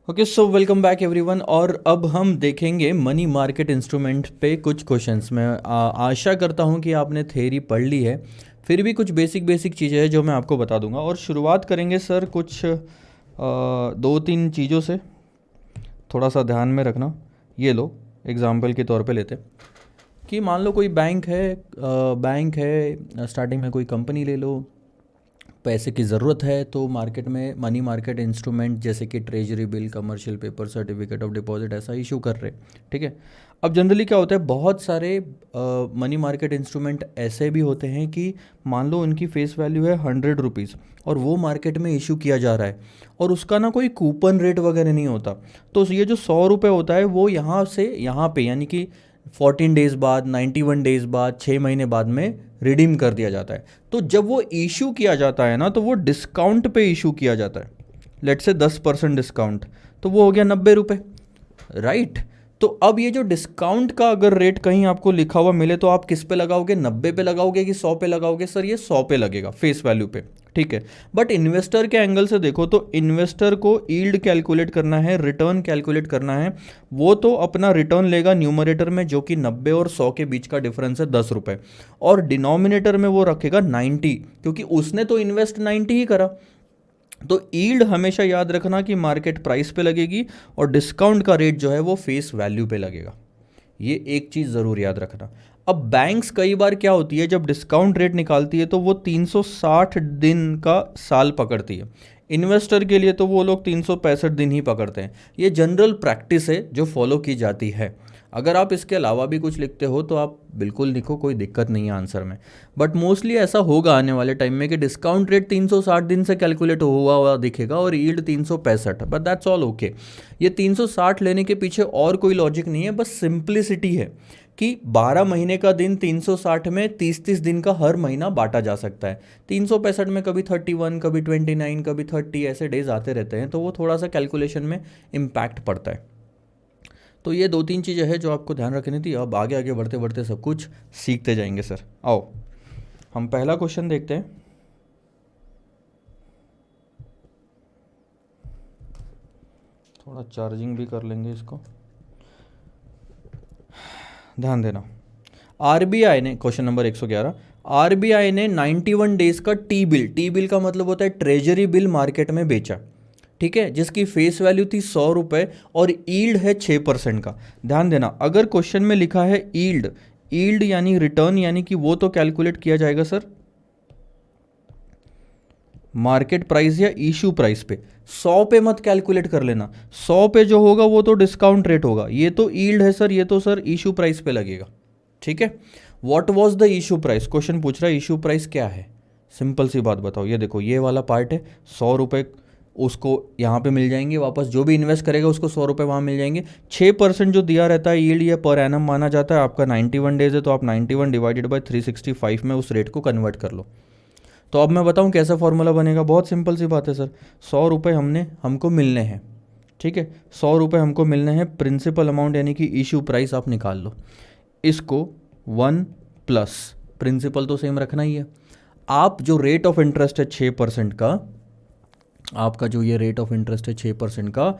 Okay so welcome back everyone. और अब हम देखेंगे मनी मार्केट इंस्ट्रूमेंट पे कुछ क्वेश्चंस। मैं आशा करता हूँ कि आपने थ्योरी पढ़ ली है, फिर भी कुछ बेसिक बेसिक चीज़ें हैं जो मैं आपको बता दूंगा। और शुरुआत करेंगे सर कुछ दो तीन चीज़ों से, थोड़ा सा ध्यान में रखना। ये लो एग्जाम्पल के तौर पे लेते हैं कि मान लो कोई बैंक है, स्टार्टिंग में कोई कंपनी ले लो, पैसे की ज़रूरत है तो मार्केट में मनी मार्केट इंस्ट्रूमेंट जैसे कि treasury bill, commercial paper, certificate of deposit ऐसा इशू कर रहे, ठीक है। अब जनरली क्या होता है, बहुत सारे मनी मार्केट इंस्ट्रूमेंट ऐसे भी होते हैं कि मान लो उनकी फेस वैल्यू है 100 रुपीज़ और वो मार्केट में इशू किया जा रहा है और उसका ना कोई कूपन रेट वगैरह नहीं होता। तो ये जो 100 रुपये होता है वो यहाँ से यहाँ पे यानी कि 14 डेज़ बाद, 91 डेज़ बाद, 6 महीने बाद में रिडीम कर दिया जाता है। तो जब वो इशू किया जाता है ना तो वो डिस्काउंट पे इशू किया जाता है, लेट से 10% डिस्काउंट, तो वो हो गया 90 रुपये, राइट। तो अब ये जो डिस्काउंट का अगर रेट कहीं आपको लिखा हुआ मिले तो आप किस पे लगाओगे, 90 पे लगाओगे कि 100 पे लगाओगे? सर ये 100 पे लगेगा फेस वैल्यू पे, ठीक है। बट इन्वेस्टर के एंगल से देखो तो इन्वेस्टर को यील्ड कैलकुलेट करना है, रिटर्न कैलकुलेट करना है। वो तो अपना रिटर्न लेगा न्यूमरेटर में जो कि 90 और 100 के बीच का डिफरेंस है 10 रुपये, और डिनोमिनेटर में वो रखेगा 90, क्योंकि उसने तो इन्वेस्ट 90 ही करा। तो यील्ड हमेशा याद रखना कि मार्केट प्राइस पे लगेगी और डिस्काउंट का रेट जो है वो फेस वैल्यू पे लगेगा। ये एक चीज़ ज़रूर याद रखना। अब बैंक्स कई बार क्या होती है, जब डिस्काउंट रेट निकालती है तो वो 360 दिन का साल पकड़ती है। इन्वेस्टर के लिए तो वो लोग 365 दिन ही पकड़ते हैं। ये जनरल प्रैक्टिस है जो फॉलो की जाती है। अगर आप इसके अलावा भी कुछ लिखते हो तो आप बिल्कुल लिखो, कोई दिक्कत नहीं है आंसर में। बट मोस्टली ऐसा होगा आने वाले टाइम में कि डिस्काउंट रेट 360 दिन से कैलकुलेट हुआ हुआ दिखेगा और yield 365, but that's all okay. ये 360 लेने के पीछे और कोई लॉजिक नहीं है, बस सिंप्लिसिटी है कि 12 महीने का दिन 360 में 30-30 दिन का हर महीना बांटा जा सकता है। 365 में कभी 31, कभी 29, कभी 30 ऐसे डेज आते रहते हैं, तो वो थोड़ा सा कैलकुलेशन में इम्पैक्ट पड़ता है। तो ये दो तीन चीज़ें हैं जो आपको ध्यान रखनी थी। अब आगे आगे बढ़ते बढ़ते सब कुछ सीखते जाएंगे सर। आओ हम पहला क्वेश्चन देखते हैं। थोड़ा चार्जिंग भी कर लेंगे इसको, ध्यान देना। आरबीआई ने, क्वेश्चन नंबर 111, आरबीआई ने 91 डेज का टी बिल का मतलब होता है ट्रेजरी बिल मार्केट में बेचा, ठीक है, जिसकी फेस वैल्यू थी 100 रुपये और यील्ड है 6% का। ध्यान देना, अगर क्वेश्चन में लिखा है यील्ड, यील्ड यानी रिटर्न, यानी कि वो तो कैलकुलेट किया जाएगा सर मार्केट प्राइस या इशू प्राइस पे। 100 पे मत कैलकुलेट कर लेना, 100 पे जो होगा वो तो डिस्काउंट रेट होगा। ये तो यील्ड है सर, ये तो सर इशू प्राइस पे लगेगा, ठीक है। What was the issue price, question पूछ रहा है इशू प्राइस क्या है। सिंपल सी बात बताओ, ये देखो ये वाला पार्ट है 100 रुपये, उसको यहाँ पे मिल जाएंगे वापस, जो भी इन्वेस्ट करेगा उसको 100 रुपये वहाँ मिल जाएंगे। 6% जो दिया रहता है यील्ड, ये पर एनम माना जाता है। आपका 91 डेज है तो आप 91 डिवाइडेड बाई 365 में उस रेट को कन्वर्ट कर लो। तो अब मैं बताऊं कैसा फॉर्मूला बनेगा, बहुत सिंपल सी बात है सर। 100 रुपये हमको मिलने हैं, ठीक है, 100 रुपये हमको मिलने हैं। प्रिंसिपल अमाउंट यानी कि इशू प्राइस आप निकाल लो, इसको 1 प्लस प्रिंसिपल तो सेम रखना ही है। आप जो रेट ऑफ इंटरेस्ट है 6% का, आपका जो ये रेट ऑफ इंटरेस्ट है 6% का,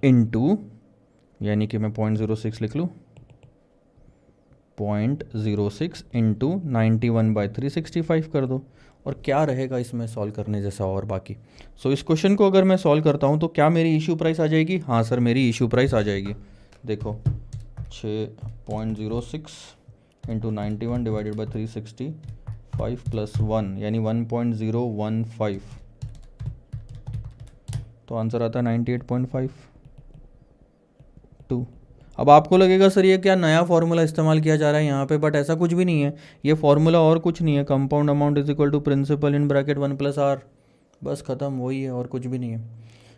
इनटू, यानी कि मैं 0.06 लिख लूँ, 0.06 इंटू 91/365 कर दो, और क्या रहेगा इसमें सॉल्व करने जैसा और बाकी। सो इस क्वेश्चन को अगर मैं सॉल्व करता हूँ तो क्या मेरी इशू प्राइस आ जाएगी? हाँ सर मेरी इशू प्राइस आ जाएगी। देखो 6.06 इंटू 91 डिवाइडेड बाई 365 प्लस 1 यानी 1.015, तो आंसर आता है 98.52। अब आपको लगेगा सर ये क्या नया फॉर्मूला इस्तेमाल किया जा रहा है यहाँ पे, बट ऐसा कुछ भी नहीं है। ये फॉर्मूला और कुछ नहीं है, compound amount is equal to principal in bracket 1 plus r, बस ख़त्म, वही है और कुछ भी नहीं है।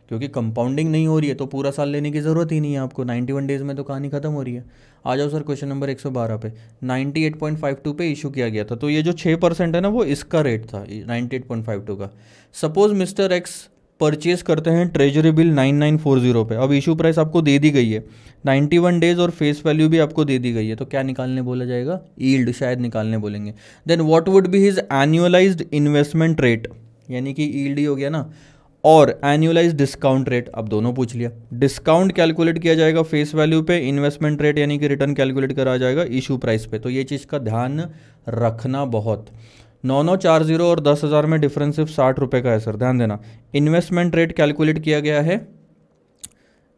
क्योंकि कंपाउंडिंग नहीं हो रही है तो पूरा साल लेने की ज़रूरत ही नहीं है आपको, 91 डेज़ में तो कहानी ख़त्म हो रही है। आ जाओ सर क्वेश्चन नंबर 112 पे। 98.52 पे इशू किया गया था, तो ये जो 6% है ना वो इसका रेट था 98.52 का। सपोज मिस्टर एक्स परचेज करते हैं ट्रेजरी बिल 9940 पे। अब इशू प्राइस आपको दे दी गई है, 91 डेज और फेस वैल्यू भी आपको दे दी गई है, तो क्या निकालने बोला जाएगा? यील्ड शायद निकालने बोलेंगे। Then what would be his annualised investment rate, यानी कि यील्ड ही हो गया ना। और एनुअलाइज डिस्काउंट रेट, अब दोनों पूछ लिया। डिस्काउंट कैलकुलेट किया जाएगा फेस वैल्यू पे, इन्वेस्टमेंट रेट यानी कि रिटर्न कैलकुलेट करा जाएगा इशू प्राइस पे। तो ये चीज़ का ध्यान रखना बहुत। 9940 और 10,000 में डिफरेंस सिर्फ 60 रुपये का है सर, ध्यान देना। इन्वेस्टमेंट रेट कैलकुलेट किया गया है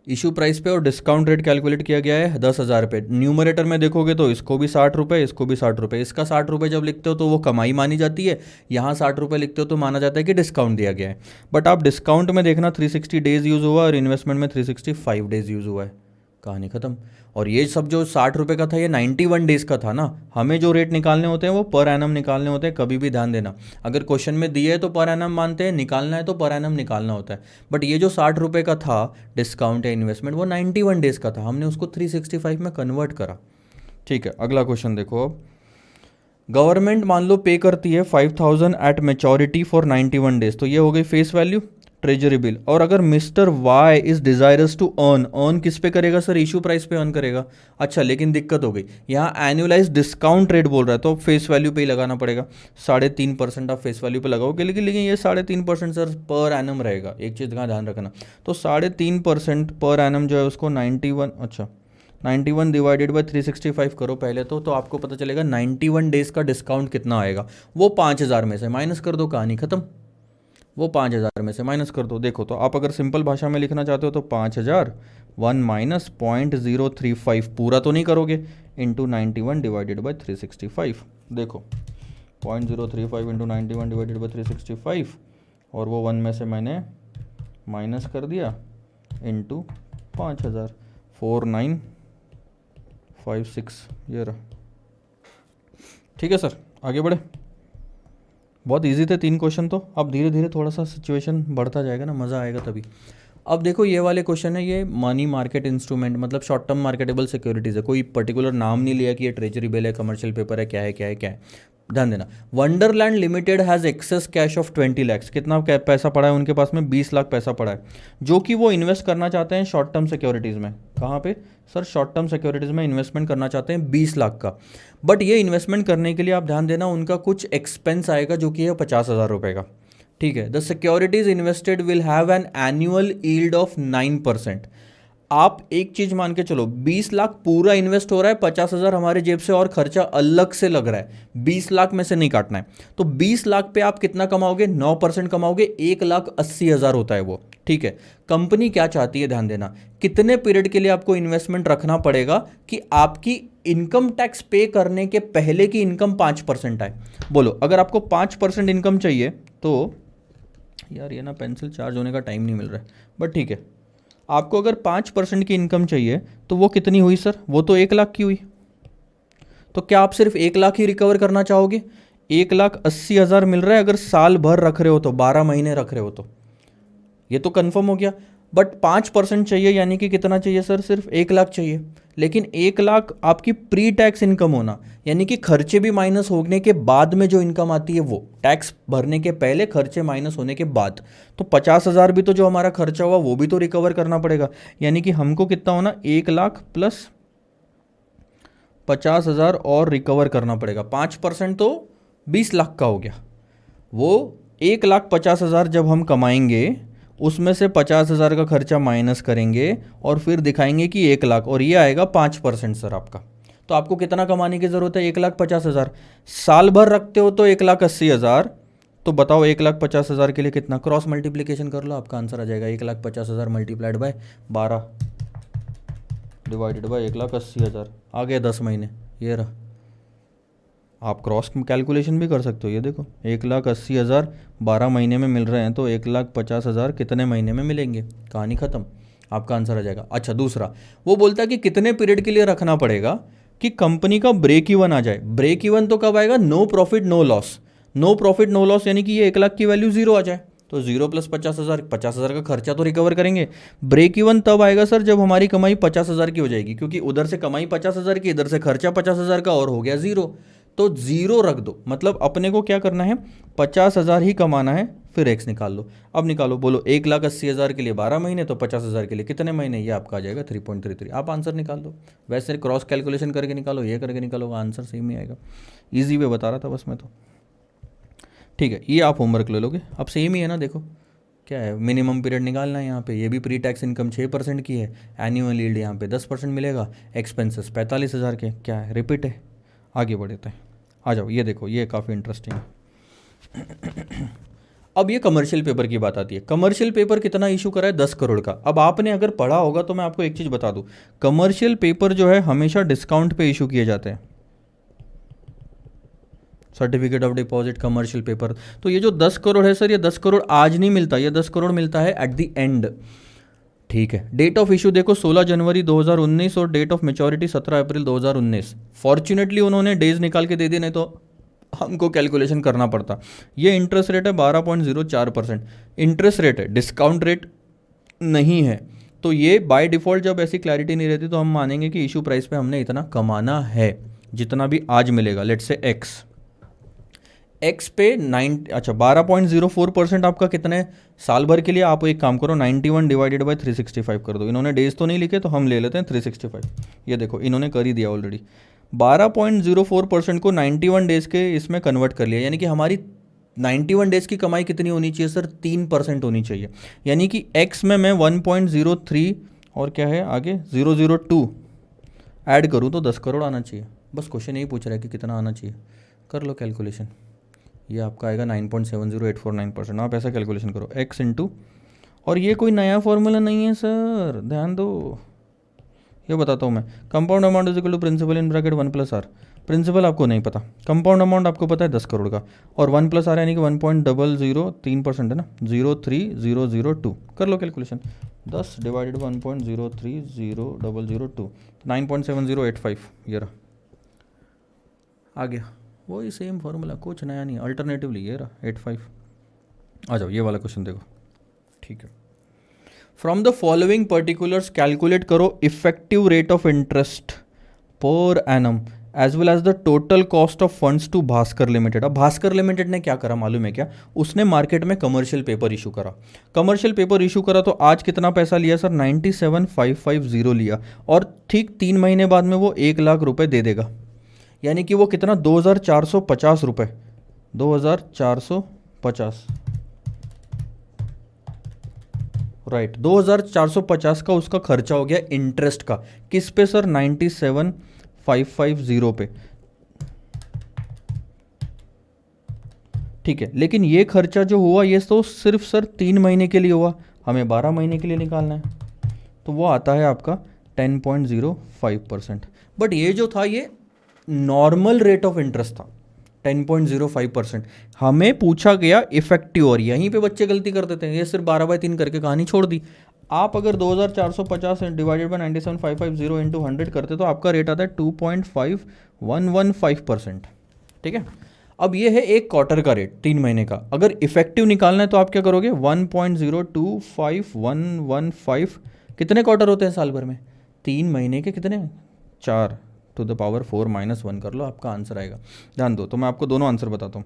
इशू प्राइस पे और डिस्काउंट रेट कैलकुलेट किया गया है 10,000 पे। न्यूमरेटर में देखोगे तो इसको भी 60 रुपये, इसको भी 60 रुपये। इसका 60 रुपये जब लिखते हो तो वो कमाई मानी जाती है, यहाँ 60 रुपये लिखते हो तो माना जाता है कि डिस्काउंट दिया गया है। बट आप डिस्काउंट में देखना 360 डेज यूज़ हुआ और इन्वेस्टमेंट में 365 डेज यूज़ हुआ है, कहानी खत्म। और ये सब जो 60 रुपये का था ये 91 डेज़ का था ना। हमें जो रेट निकालने होते हैं वो पर एनम निकालने होते हैं, कभी भी ध्यान देना। अगर क्वेश्चन में दिए है तो पर एनम मानते हैं, निकालना है तो पर एनम निकालना होता है। बट ये जो 60 रुपये का था डिस्काउंट या इन्वेस्टमेंट, वो 91 डेज़ का था, हमने उसको 365 में कन्वर्ट करा। ठीक है, अगला क्वेश्चन देखो। अब गवर्नमेंट मान लो पे करती है 5,000 एट मेचोरिटी फॉर 91 डेज, तो ये हो गई फेस वैल्यू ट्रेजरी बिल। और अगर mister Y is desirous to earn किस पे करेगा सर, इशू प्राइस पे अर्न करेगा। अच्छा, लेकिन दिक्कत हो गई, यहाँ एनुअलाइज डिस्काउंट रेट बोल रहा है तो फेस वैल्यू पे ही लगाना पड़ेगा। 3.5% आप फेस वैल्यू पे लगाओगे, लेकिन ये 3.5% सर पर एनम रहेगा। एक चीज़ का ध्यान रखना, तो 3.5% पर एनम जो है उसको 91, अच्छा 91 डिवाइडेड बाई 365 करो पहले तो आपको पता चलेगा 91 डेज़ का डिस्काउंट कितना आएगा। वो 5,000 में से माइनस कर दो, कहानी खत्म। वो 5,000 में से माइनस कर दो। देखो, तो आप अगर सिंपल भाषा में लिखना चाहते हो तो 5,000 1 माइनस 0.035, पूरा तो नहीं करोगे, इंटू 91 डिवाइडेड बाई 365। देखो 0.035 इंटू 91 डिवाइडेड बाई 365, और वो 1 में से मैंने माइनस कर दिया, इंटू 5,000, 4956, ये रहा। ठीक है सर, आगे बढ़े। बहुत इजी थे 3 क्वेश्चन तो। अब धीरे धीरे थोड़ा सा सिचुएशन बढ़ता जाएगा ना, मज़ा आएगा तभी। अब देखो ये वाले क्वेश्चन है, ये मनी मार्केट इंस्ट्रूमेंट मतलब शॉर्ट टर्म मार्केटेबल सिक्योरिटीज़ है। कोई पर्टिकुलर नाम नहीं लिया कि ये ट्रेजरी बिल है, कमर्शियल पेपर है, क्या है क्या है क्या है। ध्यान देना, Wonderland limited has access cash of 20 lakh. कितना पैसा पड़ा है उनके पास में, 20 लाख पैसा पड़ा है, जो कि वो इन्वेस्ट करना चाहते हैं शॉर्ट टर्म सिक्योरिटीज़ में। कहाँ पे सर, शॉर्ट टर्म सिक्योरिटीज़ में इन्वेस्टमेंट करना चाहते हैं 20 लाख का। बट ये इन्वेस्टमेंट करने के लिए आप ध्यान देना उनका कुछ एक्सपेंस आएगा, जो कि है 50,000 रुपये का। ठीक है, the securities invested will have an annual yield of 9%। आप एक चीज मान के चलो, 20 लाख पूरा इन्वेस्ट हो रहा है, 50,000 हमारे जेब से और खर्चा अलग से लग रहा है, 20 लाख में से नहीं काटना है। तो 20 लाख पे आप कितना कमाओगे, 9% कमाओगे, 1,80,000 होता है वो। ठीक है, कंपनी क्या चाहती है, ध्यान देना, कितने पीरियड के लिए आपको इन्वेस्टमेंट रखना पड़ेगा कि आपकी इनकम टैक्स पे करने के पहले की इनकम 5% आए। बोलो, अगर आपको 5% इनकम चाहिए तो, यार ये ना पेंसिल चार्ज होने का टाइम नहीं मिल रहा है, बट ठीक है, आपको अगर 5% की इनकम चाहिए तो वो कितनी हुई सर, वो तो 1 लाख की हुई। तो क्या आप सिर्फ 1 लाख ही रिकवर करना चाहोगे? 1,80,000 मिल रहा है, अगर साल भर रख रहे हो तो, 12 महीने रख रहे हो तो, ये तो कंफर्म हो गया। बट 5% चाहिए, यानी कि कितना चाहिए सर, सिर्फ 1 लाख चाहिए। लेकिन 1 लाख आपकी प्री टैक्स इनकम होना, यानी कि खर्चे भी माइनस होने के बाद में जो इनकम आती है वो, टैक्स भरने के पहले खर्चे माइनस होने के बाद। तो 50,000 भी तो जो हमारा खर्चा हुआ वो भी तो रिकवर करना पड़ेगा। यानी कि हमको कितना होना, 1 लाख प्लस 50,000 और रिकवर करना पड़ेगा। 5% तो 20 लाख का हो गया। वो 1,50,000 जब हम कमाएंगे, उसमें से 50,000 का खर्चा माइनस करेंगे और फिर दिखाएंगे कि 1 लाख, और ये आएगा 5% सर आपका। तो आपको कितना कमाने की ज़रूरत है, 1,50,000। साल भर रखते हो तो 1,80,000। तो बताओ 1,50,000 के लिए कितना, क्रॉस मल्टीप्लीकेशन कर लो, आपका आंसर आ जाएगा 1,50,000 मल्टीप्लाइड बाय 12 डिवाइडेड बाय 1,80,000, आ गया 10 महीने, ये रहा। आप क्रॉस कैलकुलेशन भी कर सकते हो, ये देखो 1,80,000 12 महीने में मिल रहे हैं, तो 1,50,000 कितने महीने में मिलेंगे, कहानी खत्म, आपका आंसर आ जाएगा। अच्छा, दूसरा वो बोलता है कि कितने पीरियड के लिए रखना पड़ेगा कि कंपनी का ब्रेक इवन आ जाए। ब्रेक इवन तो कब आएगा, no profit no loss. No profit no loss यानी कि ये 1 लाख की वैल्यू 0 आ जाए, तो 0 प्लस 50,000, 50,000 का खर्चा तो रिकवर करेंगे। ब्रेक इवन तब आएगा सर जब हमारी कमाई 50,000 की हो जाएगी, क्योंकि उधर से कमाई 50,000 की, इधर से खर्चा 50,000 का, और हो गया 0। तो 0 रख दो, मतलब अपने को क्या करना है, 50,000 ही कमाना है, फिर एक्स निकाल लो। अब निकालो, बोलो 1,80,000 के लिए 12 महीने, तो 50,000 के लिए कितने महीने, ये आपका आ जाएगा 3.33। आप आंसर निकाल दो, वैसे क्रॉस कैलकुलेशन करके निकालो, ये करके निकालो, आंसर सेम ही आएगा। ईजी वे बता रहा था बस मैं तो। ठीक है, ये आप होमवर्क ले लोगे, अब सेम ही है ना, देखो क्या है, मिनिमम पीरियड निकालना है यहाँ पे, ये भी प्री टैक्स इनकम 6% की है, एनुअल यील्ड यहाँ पे 10% मिलेगा, एक्सपेंसेस 45,000 के, क्या है, रिपीट है। आगे बढ़ते हैं, आ जाओ, ये देखो, ये काफ़ी इंटरेस्टिंग है। अब ये कमर्शियल पेपर की बात आती है। कमर्शियल पेपर कितना इशू करा है, 10 करोड़ का। अब आपने अगर पढ़ा होगा तो मैं आपको एक चीज़ बता दूं, कमर्शियल पेपर जो है हमेशा डिस्काउंट पे इशू किए जाते हैं, certificate of deposit, commercial paper. तो ये जो 10 करोड़ है सर, ये 10 करोड़ आज नहीं मिलता, ये 10 करोड़ मिलता है एट द एंड। ठीक है, डेट ऑफ इशू देखो 16 जनवरी 2019 और date of maturity 17 April 2019। Fortunately उन्होंने डेज निकाल के दे दिए, नहीं तो हमको कैलकुलेशन करना पड़ता। ये इंटरेस्ट रेट है 12.04%, इंटरेस्ट रेट है, डिस्काउंट रेट नहीं है। तो ये बाय डिफ़ॉल्ट जब ऐसी क्लैरिटी नहीं रहती तो हम मानेंगे कि इशू प्राइस पे हमने इतना कमाना है, जितना भी आज मिलेगा, लेट्स से एक्स पे 12.04% आपका कितने साल भर के लिए। आप एक काम करो, 91 डिवाइडेड बाय 365 कर दो। इन्होंने डेज तो नहीं लिखे तो हम ले लेते हैं 365। ये देखो इन्होंने कर ही दिया ऑलरेडी, 12.04% को 91 डेज के इसमें कन्वर्ट कर लिया। यानी कि हमारी 91 डेज की कमाई कितनी होनी चाहिए सर, 3% होनी चाहिए। यानी कि एक्स में मैं 1.03 और क्या है आगे 002 ऐड करूँ तो 10 करोड़ आना चाहिए। बस क्वेश्चन यही पूछ रहा है कि कितना आना चाहिए, कर लो कैलकुलेशन। ये आपका आएगा 9.70849%। आप ऐसा कैलकुलेशन करो, एक्स इंटू, और ये कोई नया फॉर्मूला नहीं है सर, ध्यान दो, ये बताता हूँ मैं। Compound amount is equal to principal in bracket 1+r। Principal आपको नहीं पता, कंपाउंड अमाउंट आपको पता है 10 करोड़ का, और 1+r यानी कि 1.003% है ना, 03002। कर लो कैलकुलेशन, 10 डिवाइडेड 1.03002, 9.7085, ये रहा, आ गया वही सेम फार्मूला, कुछ नया नहीं, अल्टरनेटिवली ये रहा 85। आ जाओ, ये वाला क्वेश्चन देखो, ठीक है। From the following particulars calculate करो effective rate of interest per annum as well as the total cost of funds to Bhaskar limited. अब भास्कर लिमिटेड ने क्या करा मालूम है क्या, उसने मार्केट में कमर्शियल पेपर इशू करा। कमर्शियल पेपर इशू करा तो आज कितना पैसा लिया सर, 97,550 लिया, और ठीक 3 महीने बाद में वो 1 लाख रुपए दे देगा। यानी कि वो कितना, 2,450 रुपये, 2,450, राइट, 2,450 का उसका खर्चा हो गया इंटरेस्ट का। किस पे सर, 97,550 पे। ठीक है, लेकिन ये खर्चा जो हुआ ये तो सिर्फ सर 3 महीने के लिए हुआ, हमें 12 महीने के लिए निकालना है, तो वो आता है आपका 10.05%। बट ये जो था ये नॉर्मल रेट ऑफ इंटरेस्ट था, 10.05%। हमें पूछा गया इफेक्टिव, और यहीं पे बच्चे गलती कर देते हैं, ये सिर्फ 12/3 करके कहानी छोड़ दी। आप अगर 2,450 डिवाइडेड बाई 97,550 इंटू 100 करते तो आपका रेट आता है 2.5115%। ठीक है, अब ये है एक क्वार्टर का रेट, 3 महीने का। अगर इफेक्टिव निकालना है तो आप क्या करोगे, 1.025115, कितने क्वार्टर होते हैं साल भर में, 3 महीने के कितने, 4 टू द पावर 4 - 1 कर लो, आपका आंसर आएगा। ध्यान दो, तो मैं आपको दोनों आंसर बताता हूँ।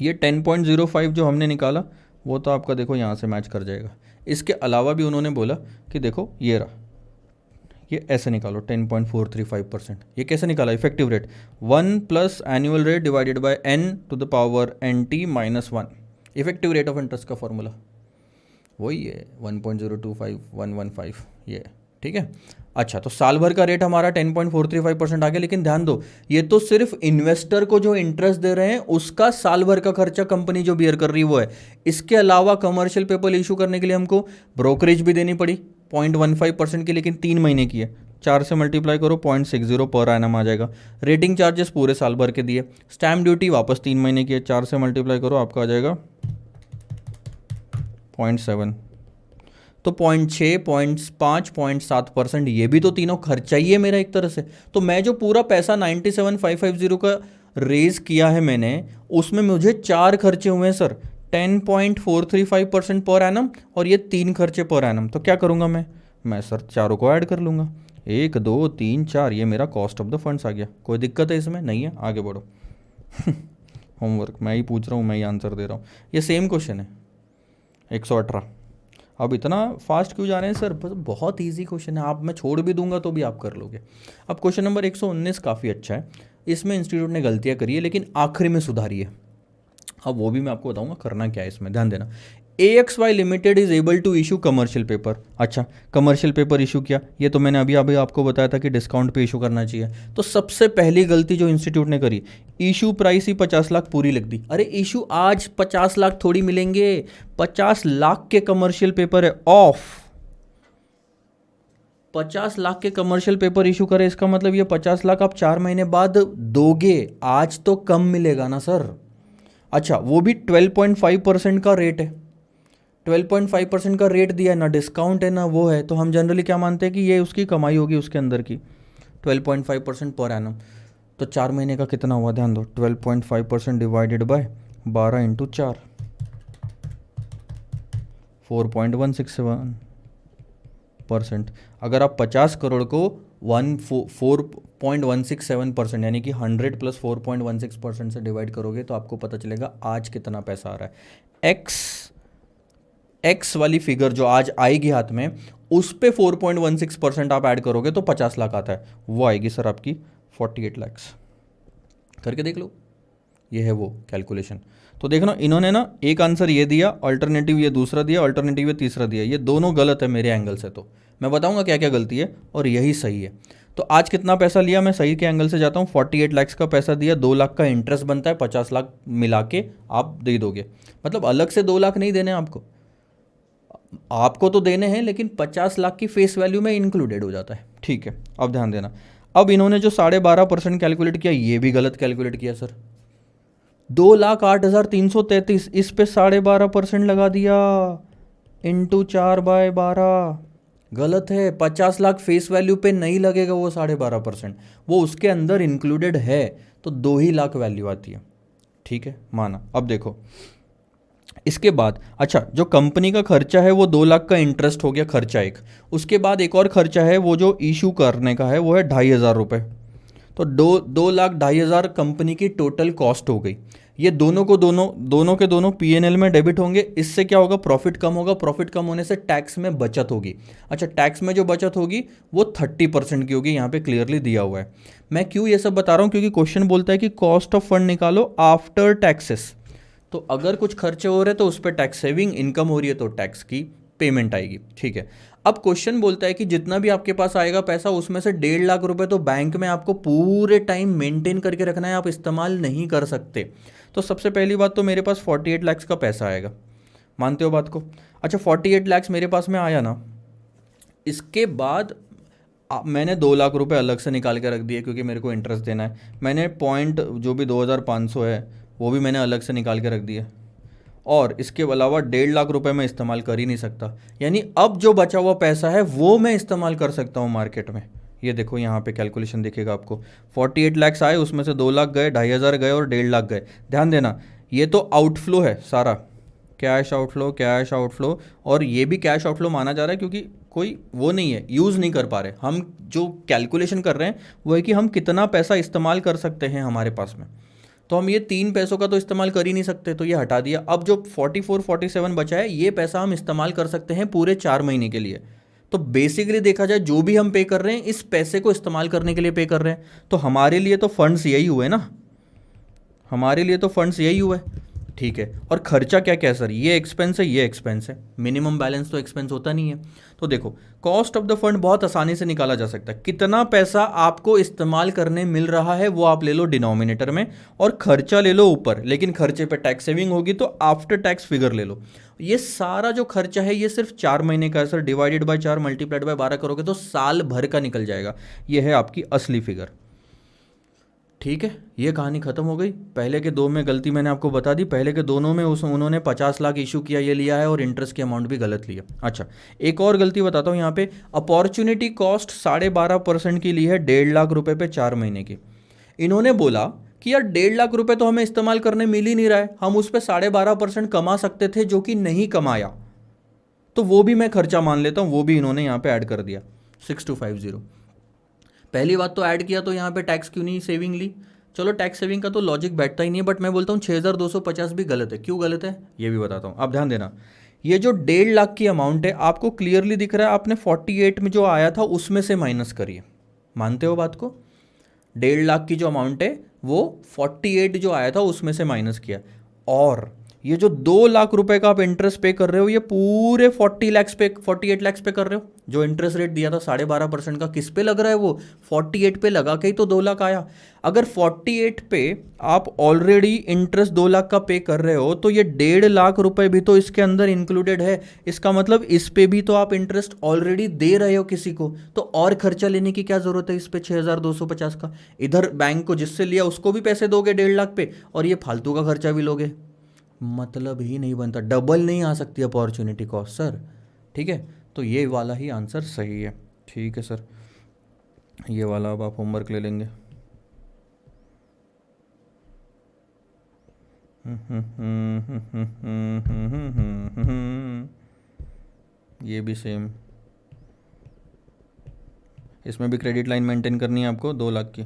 ये 10.05 जो हमने निकाला वो तो आपका देखो यहाँ से मैच कर जाएगा। इसके अलावा भी उन्होंने बोला कि देखो ये रहा, ये ऐसे निकालो 10.435%। ये कैसे निकाला, effective rate 1 plus annual rate divided by n to the power nt - 1, effective rate of interest का फॉर्मूला वही है 1.025115, ये ठीक है। अच्छा, तो साल भर का रेट हमारा 10.435% आ गया। लेकिन ध्यान दो, ये तो सिर्फ इन्वेस्टर को जो इंटरेस्ट दे रहे हैं उसका साल भर का खर्चा कंपनी जो बियर कर रही है वो है। इसके अलावा कमर्शियल पेपर इशू करने के लिए हमको ब्रोकरेज भी देनी पड़ी 0.15% की, लेकिन 3 महीने की है। 4 से मल्टीप्लाई करो, 0.60 पर एनम आ जाएगा। रेटिंग चार्जेस पूरे साल भर के दिए, स्टैम्प ड्यूटी वापस 3 महीने की है, 4 से मल्टीप्लाई करो, आपका आ जाएगा 0.7, तो 0.6, 0.5, 0.7%, ये भी तो तीनों खर्चा ही है मेरा एक तरह से। तो मैं जो पूरा पैसा 97,550 का रेज किया है मैंने, उसमें मुझे 4 खर्चे हुए हैं सर, 10.435% पर एनम, और ये 3 खर्चे पर एनम। तो क्या करूँगा मैं सर चारों को ऐड कर लूँगा, 1 2 3 4, ये मेरा कॉस्ट ऑफ द फंड्स आ गया। कोई दिक्कत है इसमें, नहीं है, आगे बढ़ो। होमवर्क मैं ही पूछ रहा हूँ, मैं ही आंसर दे रहा हूँ। ये सेम क्वेश्चन है 118। अब इतना फास्ट क्यों जा रहे हैं सर, बहुत इजी क्वेश्चन है, आप मैं छोड़ भी दूंगा तो भी आप कर लोगे। अब क्वेश्चन नंबर 119 काफ़ी अच्छा है, इसमें इंस्टीट्यूट ने गलतियाँ करी है लेकिन आखिरी में सुधारी है। अब वो भी मैं आपको बताऊंगा करना क्या है इसमें, ध्यान देना। AXY limited is able to issue commercial paper. अच्छा, कमर्शियल पेपर इशू किया, ये तो मैंने अभी अभी आपको बताया था कि डिस्काउंट पे इशू करना चाहिए। तो सबसे पहली गलती जो इंस्टीट्यूट ने करी, इशू प्राइस ही 50 लाख पूरी लिख दी। अरे इशू आज 50 लाख थोड़ी मिलेंगे, 50 लाख के कमर्शियल पेपर है ऑफ। 50 लाख के कमर्शियल पेपर इशू करे, इसका मतलब ये 50 लाख आप 4 महीने बाद दोगे, आज तो कम मिलेगा ना सर। अच्छा, वो भी 12.5% का रेट है, 12.5% का रेट दिया है, ना डिस्काउंट है ना वो है, तो हम जनरली क्या मानते हैं कि ये उसकी कमाई होगी उसके अंदर की, 12.5% पर एनम। तो 4 महीने का कितना हुआ, ध्यान दो, 12.5% डिवाइडेड बाय 12 इंटू 4, 4.167%। अगर आप 50 करोड़ को 4.167% यानी कि 100 प्लस 4.16% से डिवाइड करोगे तो आपको पता चलेगा आज कितना पैसा आ रहा है। एक्स वाली फिगर जो आज आएगी हाथ में, उस पे 4.16% आप ऐड करोगे तो 50 लाख आता है, वो आएगी सर आपकी 48 लाख। करके देख लो, ये है वो कैलकुलेशन। तो देखना, इन्होंने ना एक आंसर ये दिया, अल्टरनेटिव ये दूसरा दिया, अल्टरनेटिव ये तीसरा दिया, ये दोनों गलत है मेरे एंगल से। तो मैं बताऊंगा क्या क्या गलती है और यही सही है। तो आज कितना पैसा लिया, मैं सही के एंगल से जाता हूँ, 48 लाख का पैसा दिया, 2 लाख का इंटरेस्ट बनता है, 50 लाख मिला के आप दे दोगे, मतलब अलग से 2 लाख नहीं देने आपको, आपको तो देने हैं लेकिन 50 लाख की फेस वैल्यू में इंक्लूडेड हो जाता है। ठीक है, अब ध्यान देना, अब इन्होंने जो 12.5% कैलकुलेट किया, ये भी गलत कैलकुलेट किया सर। 2,08,333, इस पे 12.5% लगा दिया, इंटू 4/12, गलत है। 50 लाख फेस वैल्यू पे नहीं लगेगा वो 12.5%, वो उसके अंदर इंक्लूडेड है, तो 2 ही लाख वैल्यू आती है। ठीक है, माना। अब देखो इसके बाद, अच्छा जो कंपनी का खर्चा है वो 2 लाख का इंटरेस्ट हो गया, खर्चा एक। उसके बाद एक और खर्चा है वो जो इशू करने का है, वो है 2,500 रुपये। तो 2,02,50,000 कंपनी की टोटल कॉस्ट हो गई। ये दोनों के दोनों पीएनएल में डेबिट होंगे। इससे क्या होगा, प्रॉफिट कम होगा, प्रॉफिट कम होने से टैक्स में बचत होगी। अच्छा, टैक्स में जो बचत होगी वो 30% की होगी, यहाँ पे क्लियरली दिया हुआ है। मैं क्यों ये सब बता रहा हूँ, क्योंकि क्वेश्चन बोलता है कि कॉस्ट ऑफ फंड निकालो आफ्टर टैक्सेस। तो अगर कुछ खर्चे हो रहे हैं तो उस पर टैक्स सेविंग, इनकम हो रही है तो टैक्स की पेमेंट आएगी। ठीक है, अब क्वेश्चन बोलता है कि जितना भी आपके पास आएगा पैसा, उसमें से 1.5 लाख रुपए तो बैंक में आपको पूरे टाइम मेंटेन करके रखना है, आप इस्तेमाल नहीं कर सकते। तो सबसे पहली बात तो मेरे पास 48 लाख का पैसा आएगा, मानते हो बात को। अच्छा, 48 लाख मेरे पास में आया ना, इसके बाद मैंने 2 लाख रुपए अलग से निकाल के रख दिए क्योंकि मेरे को इंटरेस्ट देना है। मैंने पॉइंट जो भी 2,500 है वो भी मैंने अलग से निकाल के रख दिया, और इसके अलावा 1.5 लाख रुपए मैं इस्तेमाल कर ही नहीं सकता, यानी अब जो बचा हुआ पैसा है वो मैं इस्तेमाल कर सकता हूँ मार्केट में। ये देखो यहाँ पे कैलकुलेशन दिखेगा आपको, 48 लाख आए, उसमें से 2 लाख गए, 2,500 गए और 1.5 लाख गए। ध्यान देना, ये तो आउटफ्लो है सारा, कैश आउटफ्लो, कैश आउटफ्लो, और ये भी कैश आउटफ्लो माना जा रहा है क्योंकि कोई वो नहीं है, यूज़ नहीं कर पा रहे हम। जो कैलकुलेशन कर रहे हैं वो है कि हम कितना पैसा इस्तेमाल कर सकते हैं हमारे पास में, तो हम ये 3 पैसों का तो इस्तेमाल कर ही नहीं सकते, तो ये हटा दिया। अब जो 44-47 बचा है, ये पैसा हम इस्तेमाल कर सकते हैं पूरे 4 महीने के लिए। तो बेसिकली देखा जाए, जो भी हम पे कर रहे हैं इस पैसे को इस्तेमाल करने के लिए पे कर रहे हैं, तो हमारे लिए तो फंड्स यही हुए ना, हमारे लिए तो फंड्स यही हुए। ठीक है, और खर्चा क्या क्या है सर, ये एक्सपेंस है, ये एक्सपेंस है, मिनिमम बैलेंस तो एक्सपेंस होता नहीं है। तो देखो, कॉस्ट ऑफ द फंड बहुत आसानी से निकाला जा सकता है। कितना पैसा आपको इस्तेमाल करने मिल रहा है वो आप ले लो डिनोमिनेटर में, और खर्चा ले लो ऊपर, लेकिन खर्चे पे टैक्स सेविंग होगी तो आफ्टर टैक्स फिगर ले लो। ये सारा जो खर्चा है ये सिर्फ 4 महीने का है sir, divided by 4 multiplied by 12 करोगे तो साल भर का निकल जाएगा। ये है आपकी असली फिगर। ठीक है, ये कहानी खत्म हो गई। पहले के 2 में गलती मैंने आपको बता दी, पहले के दोनों में उन्होंने 50 लाख इशू किया, ये लिया है, और इंटरेस्ट की अमाउंट भी गलत लिया। अच्छा, एक और गलती बताता हूँ यहाँ पे, अपॉर्चुनिटी कॉस्ट 12.5% की ली है 1.5 लाख रुपए पे 4 महीने की। इन्होंने बोला कि यार 1.5 लाख रुपए तो हमें इस्तेमाल करने मिल ही नहीं रहा है, हम उस पर 12.5% कमा सकते थे जो कि नहीं कमाया, तो वो भी मैं खर्चा मान लेता हूँ, वो भी इन्होंने यहाँ पे ऐड कर दिया 6250। पहली बात तो ऐड किया तो यहाँ पे टैक्स क्यों नहीं सेविंग ली, चलो टैक्स सेविंग का तो लॉजिक बैठता ही नहीं है, बट मैं बोलता हूँ 6,250 भी गलत है। क्यों गलत है ये भी बताता हूँ, आप ध्यान देना। ये जो 1.5 लाख की अमाउंट है आपको क्लियरली दिख रहा है, आपने 48 में जो आया था उसमें से माइनस करिए, मानते हो बात को। 1.5 लाख की जो अमाउंट है वो 48 जो आया था उसमें से माइनस किया, और ये जो 2 लाख रुपए का आप इंटरेस्ट पे कर रहे हो, ये पूरे 48 लैक्स पे कर रहे हो। जो इंटरेस्ट रेट दिया था 12.5% का, किस पे लग रहा है वो? 48 पे लगा के ही तो 2 लाख आया। अगर 48 पे आप ऑलरेडी इंटरेस्ट 2 लाख का पे कर रहे हो, तो ये 1.5 लाख रुपए भी तो इसके अंदर इंक्लूडेड है। इसका मतलब इस पे भी तो आप इंटरेस्ट ऑलरेडी दे रहे हो किसी को, तो और खर्चा लेने की क्या जरूरत है इस पे 6,250 का? इधर बैंक को जिससे लिया उसको भी पैसे दोगे 1.5 लाख पे, और ये फालतू का खर्चा भी लोगे। मतलब ही नहीं बनता, डबल नहीं आ सकती अपॉर्चुनिटी कॉस्ट सर। ठीक है, तो ये वाला ही आंसर सही है। ठीक है सर, ये वाला अब आप होमवर्क ले लेंगे। ये भी सेम, इसमें भी क्रेडिट लाइन मेंटेन करनी है आपको 2 लाख की।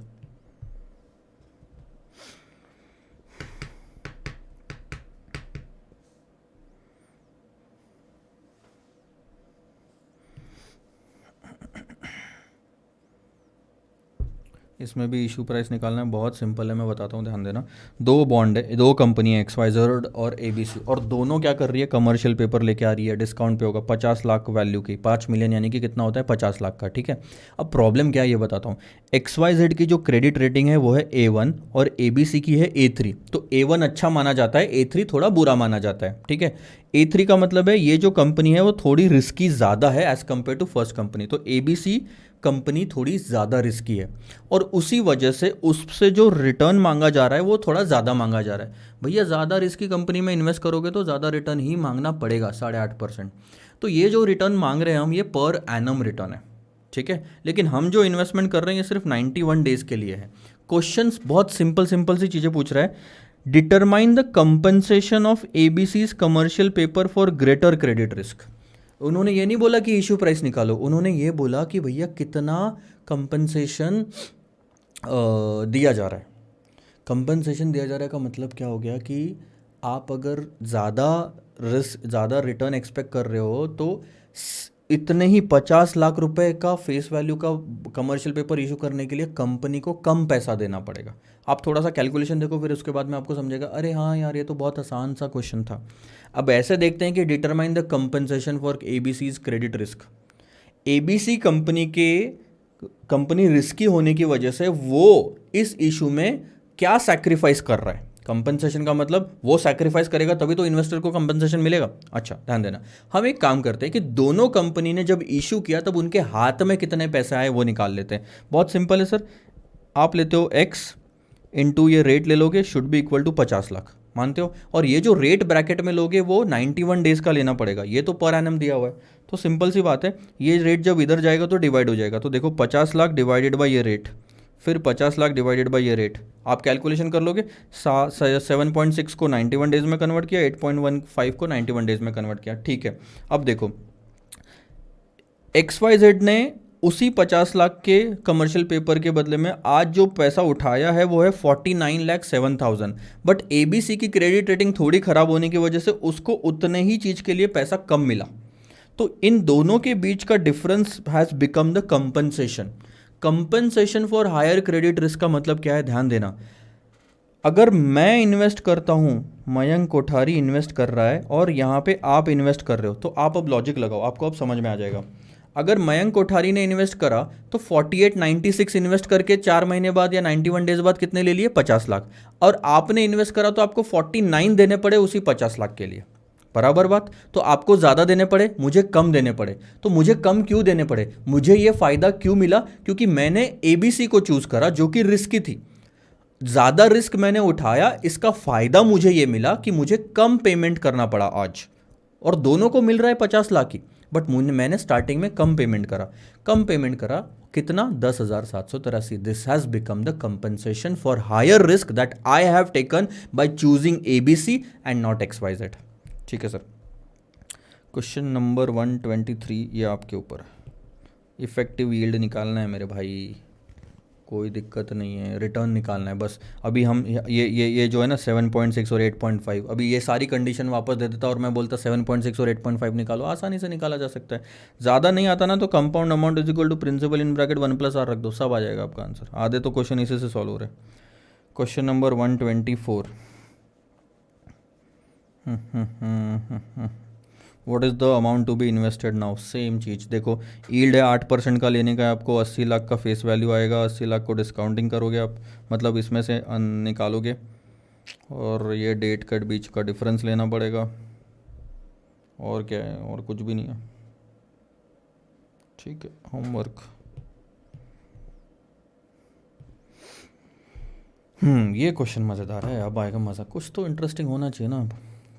इसमें भी इशू प्राइस निकालना है, बहुत सिंपल है, मैं बताता हूँ, ध्यान देना। 2 बॉन्ड है, 2 कंपनी है, XYZ और ABC, और दोनों क्या कर रही है? कमर्शियल पेपर लेके आ रही है, डिस्काउंट पे होगा 50 लाख वैल्यू की, 5 मिलियन यानी कि कितना होता है? 50 लाख का। ठीक है, अब प्रॉब्लम क्या है ये बताता हूँ। XYZ की जो क्रेडिट रेटिंग है वो है A1 और ABC की है A3। तो A1 अच्छा माना जाता है, A3 थोड़ा बुरा माना जाता है। ठीक है, A3 का मतलब है ये जो कंपनी है वो थोड़ी रिस्की ज़्यादा है as compare to first company, तो ABC कंपनी थोड़ी ज़्यादा रिस्की है, और उसी वजह से उससे जो रिटर्न मांगा जा रहा है वो थोड़ा ज़्यादा मांगा जा रहा है। भैया ज़्यादा रिस्की कंपनी में इन्वेस्ट करोगे तो ज़्यादा रिटर्न ही मांगना पड़ेगा, 8.5%। तो ये जो रिटर्न मांग रहे हैं हम, ये पर एनम रिटर्न है। ठीक है, लेकिन हम जो इन्वेस्टमेंट कर रहे हैं ये सिर्फ 91 डेज़ के लिए है। क्वेश्चंस बहुत सिंपल सिंपल सी चीज़ें पूछ रहा है। Determine the compensation of ABC's commercial paper for greater credit risk. उन्होंने ये नहीं बोला कि इशू प्राइस निकालो, उन्होंने ये बोला कि भैया कितना कंपनसेशन दिया जा रहा है। कंपनसेशन दिया जा रहा है का मतलब क्या हो गया कि आप अगर ज़्यादा रिटर्न एक्सपेक्ट कर रहे हो तो इतने ही 50 लाख रुपए का फेस वैल्यू का कमर्शियल पेपर इशू करने के लिए कंपनी को कम पैसा देना पड़ेगा। आप थोड़ा सा कैलकुलेशन देखो, फिर उसके बाद में आपको समझेगा अरे हाँ यार ये तो बहुत आसान सा क्वेश्चन था। अब ऐसे देखते हैं कि determine the compensation for ABC's credit risk. ABC company risky होने की वजह से वो इस इशू में क्या सैक्रिफाइस कर रहा है? कंपनसेशन का मतलब वो सैक्रिफाइस करेगा तभी तो इन्वेस्टर को कंपनसेशन मिलेगा। अच्छा ध्यान देना, हम एक काम करते हैं कि दोनों कंपनी ने जब इशू किया तब उनके हाथ में कितने पैसे आए वो निकाल लेते हैं। बहुत सिंपल है सर, आप लेते हो x इंटू ये रेट ले लोगे, should be equal to 50 lakh, मानते हो? और ये जो रेट ब्रैकेट में लोगे वो 91 डेज का लेना पड़ेगा, ये तो पर एनम दिया हुआ है। तो सिंपल सी बात है, ये रेट जब इधर जाएगा तो डिवाइड हो जाएगा। तो देखो 50 लाख डिवाइडेड बाई ये रेट, फिर 50 लाख डिवाइडेड बाई ये रेट, आप कैलकुलेशन कर लोगे। 7.6 को 91 डेज में कन्वर्ट किया, 8.15 को 91 डेज में कन्वर्ट किया। ठीक है, अब देखो XYZ ने उसी 50 लाख के कमर्शियल पेपर के बदले में आज जो पैसा उठाया है वो है 49,07,000। बट ABC की क्रेडिट रेटिंग थोड़ी ख़राब होने की वजह से उसको उतने ही चीज़ के लिए पैसा कम मिला। तो इन दोनों के बीच का difference has become the compensation. Compensation for higher credit risk का मतलब क्या है? ध्यान देना, अगर मैं इन्वेस्ट करता हूँ, मयंक कोठारी इन्वेस्ट कर रहा है और यहाँ पे आप इन्वेस्ट कर रहे हो, तो आप अब लॉजिक लगाओ, आपको अब समझ में आ जाएगा। अगर मयंक कोठारी ने इन्वेस्ट करा तो 4896 इन्वेस्ट करके 4 महीने बाद या 91 डेज बाद कितने ले लिए? 50 लाख। और आपने इन्वेस्ट करा तो आपको 49 देने पड़े उसी 50 लाख के लिए, बराबर बात? तो आपको ज़्यादा देने पड़े, मुझे कम देने पड़े। तो मुझे कम क्यों देने पड़े? मुझे ये फ़ायदा क्यों मिला? क्योंकि मैंने ABC को चूज़ करा जो कि रिस्की थी, ज़्यादा रिस्क मैंने उठाया, इसका फ़ायदा मुझे ये मिला कि मुझे कम पेमेंट करना पड़ा आज, और दोनों को मिल रहा है 50 लाख की, बट मैंने स्टार्टिंग में कम पेमेंट करा। कितना? 10,783। This has become the compensation for higher risk that I have taken by choosing ABC and not XYZ। ठीक है सर, क्वेश्चन नंबर 123 ये आपके ऊपर है। इफेक्टिव यील्ड निकालना है मेरे भाई, कोई दिक्कत नहीं है, रिटर्न निकालना है बस। अभी हम ये जो है ना 7.6 और 8.5, अभी ये सारी कंडीशन वापस दे देता और मैं बोलता 7.6 और 8.5 निकालो, आसानी से निकाला जा सकता है। ज़्यादा नहीं आता ना तो compound amount is equal to principal in bracket 1+r रख दो, सब आ जाएगा आपका आंसर। आधे तो क्वेश्चन इसी से सॉल्व हो रहे हैं। Question number 124, what is the amount to be invested now, same चीज़ देखो, यील्ड है 8% का लेने का है आपको, 80 लाख का फेस वैल्यू आएगा, 80 लाख को डिस्काउंटिंग करोगे आप, मतलब इसमें से निकालोगे, और ये डेट के बीच का डिफरेंस लेना पड़ेगा, और क्या है, और कुछ भी नहीं है। ठीक है, होमवर्क। ये क्वेश्चन मज़ेदार है, अब आएगा मज़ा, कुछ तो इंटरेस्टिंग होना चाहिए ना।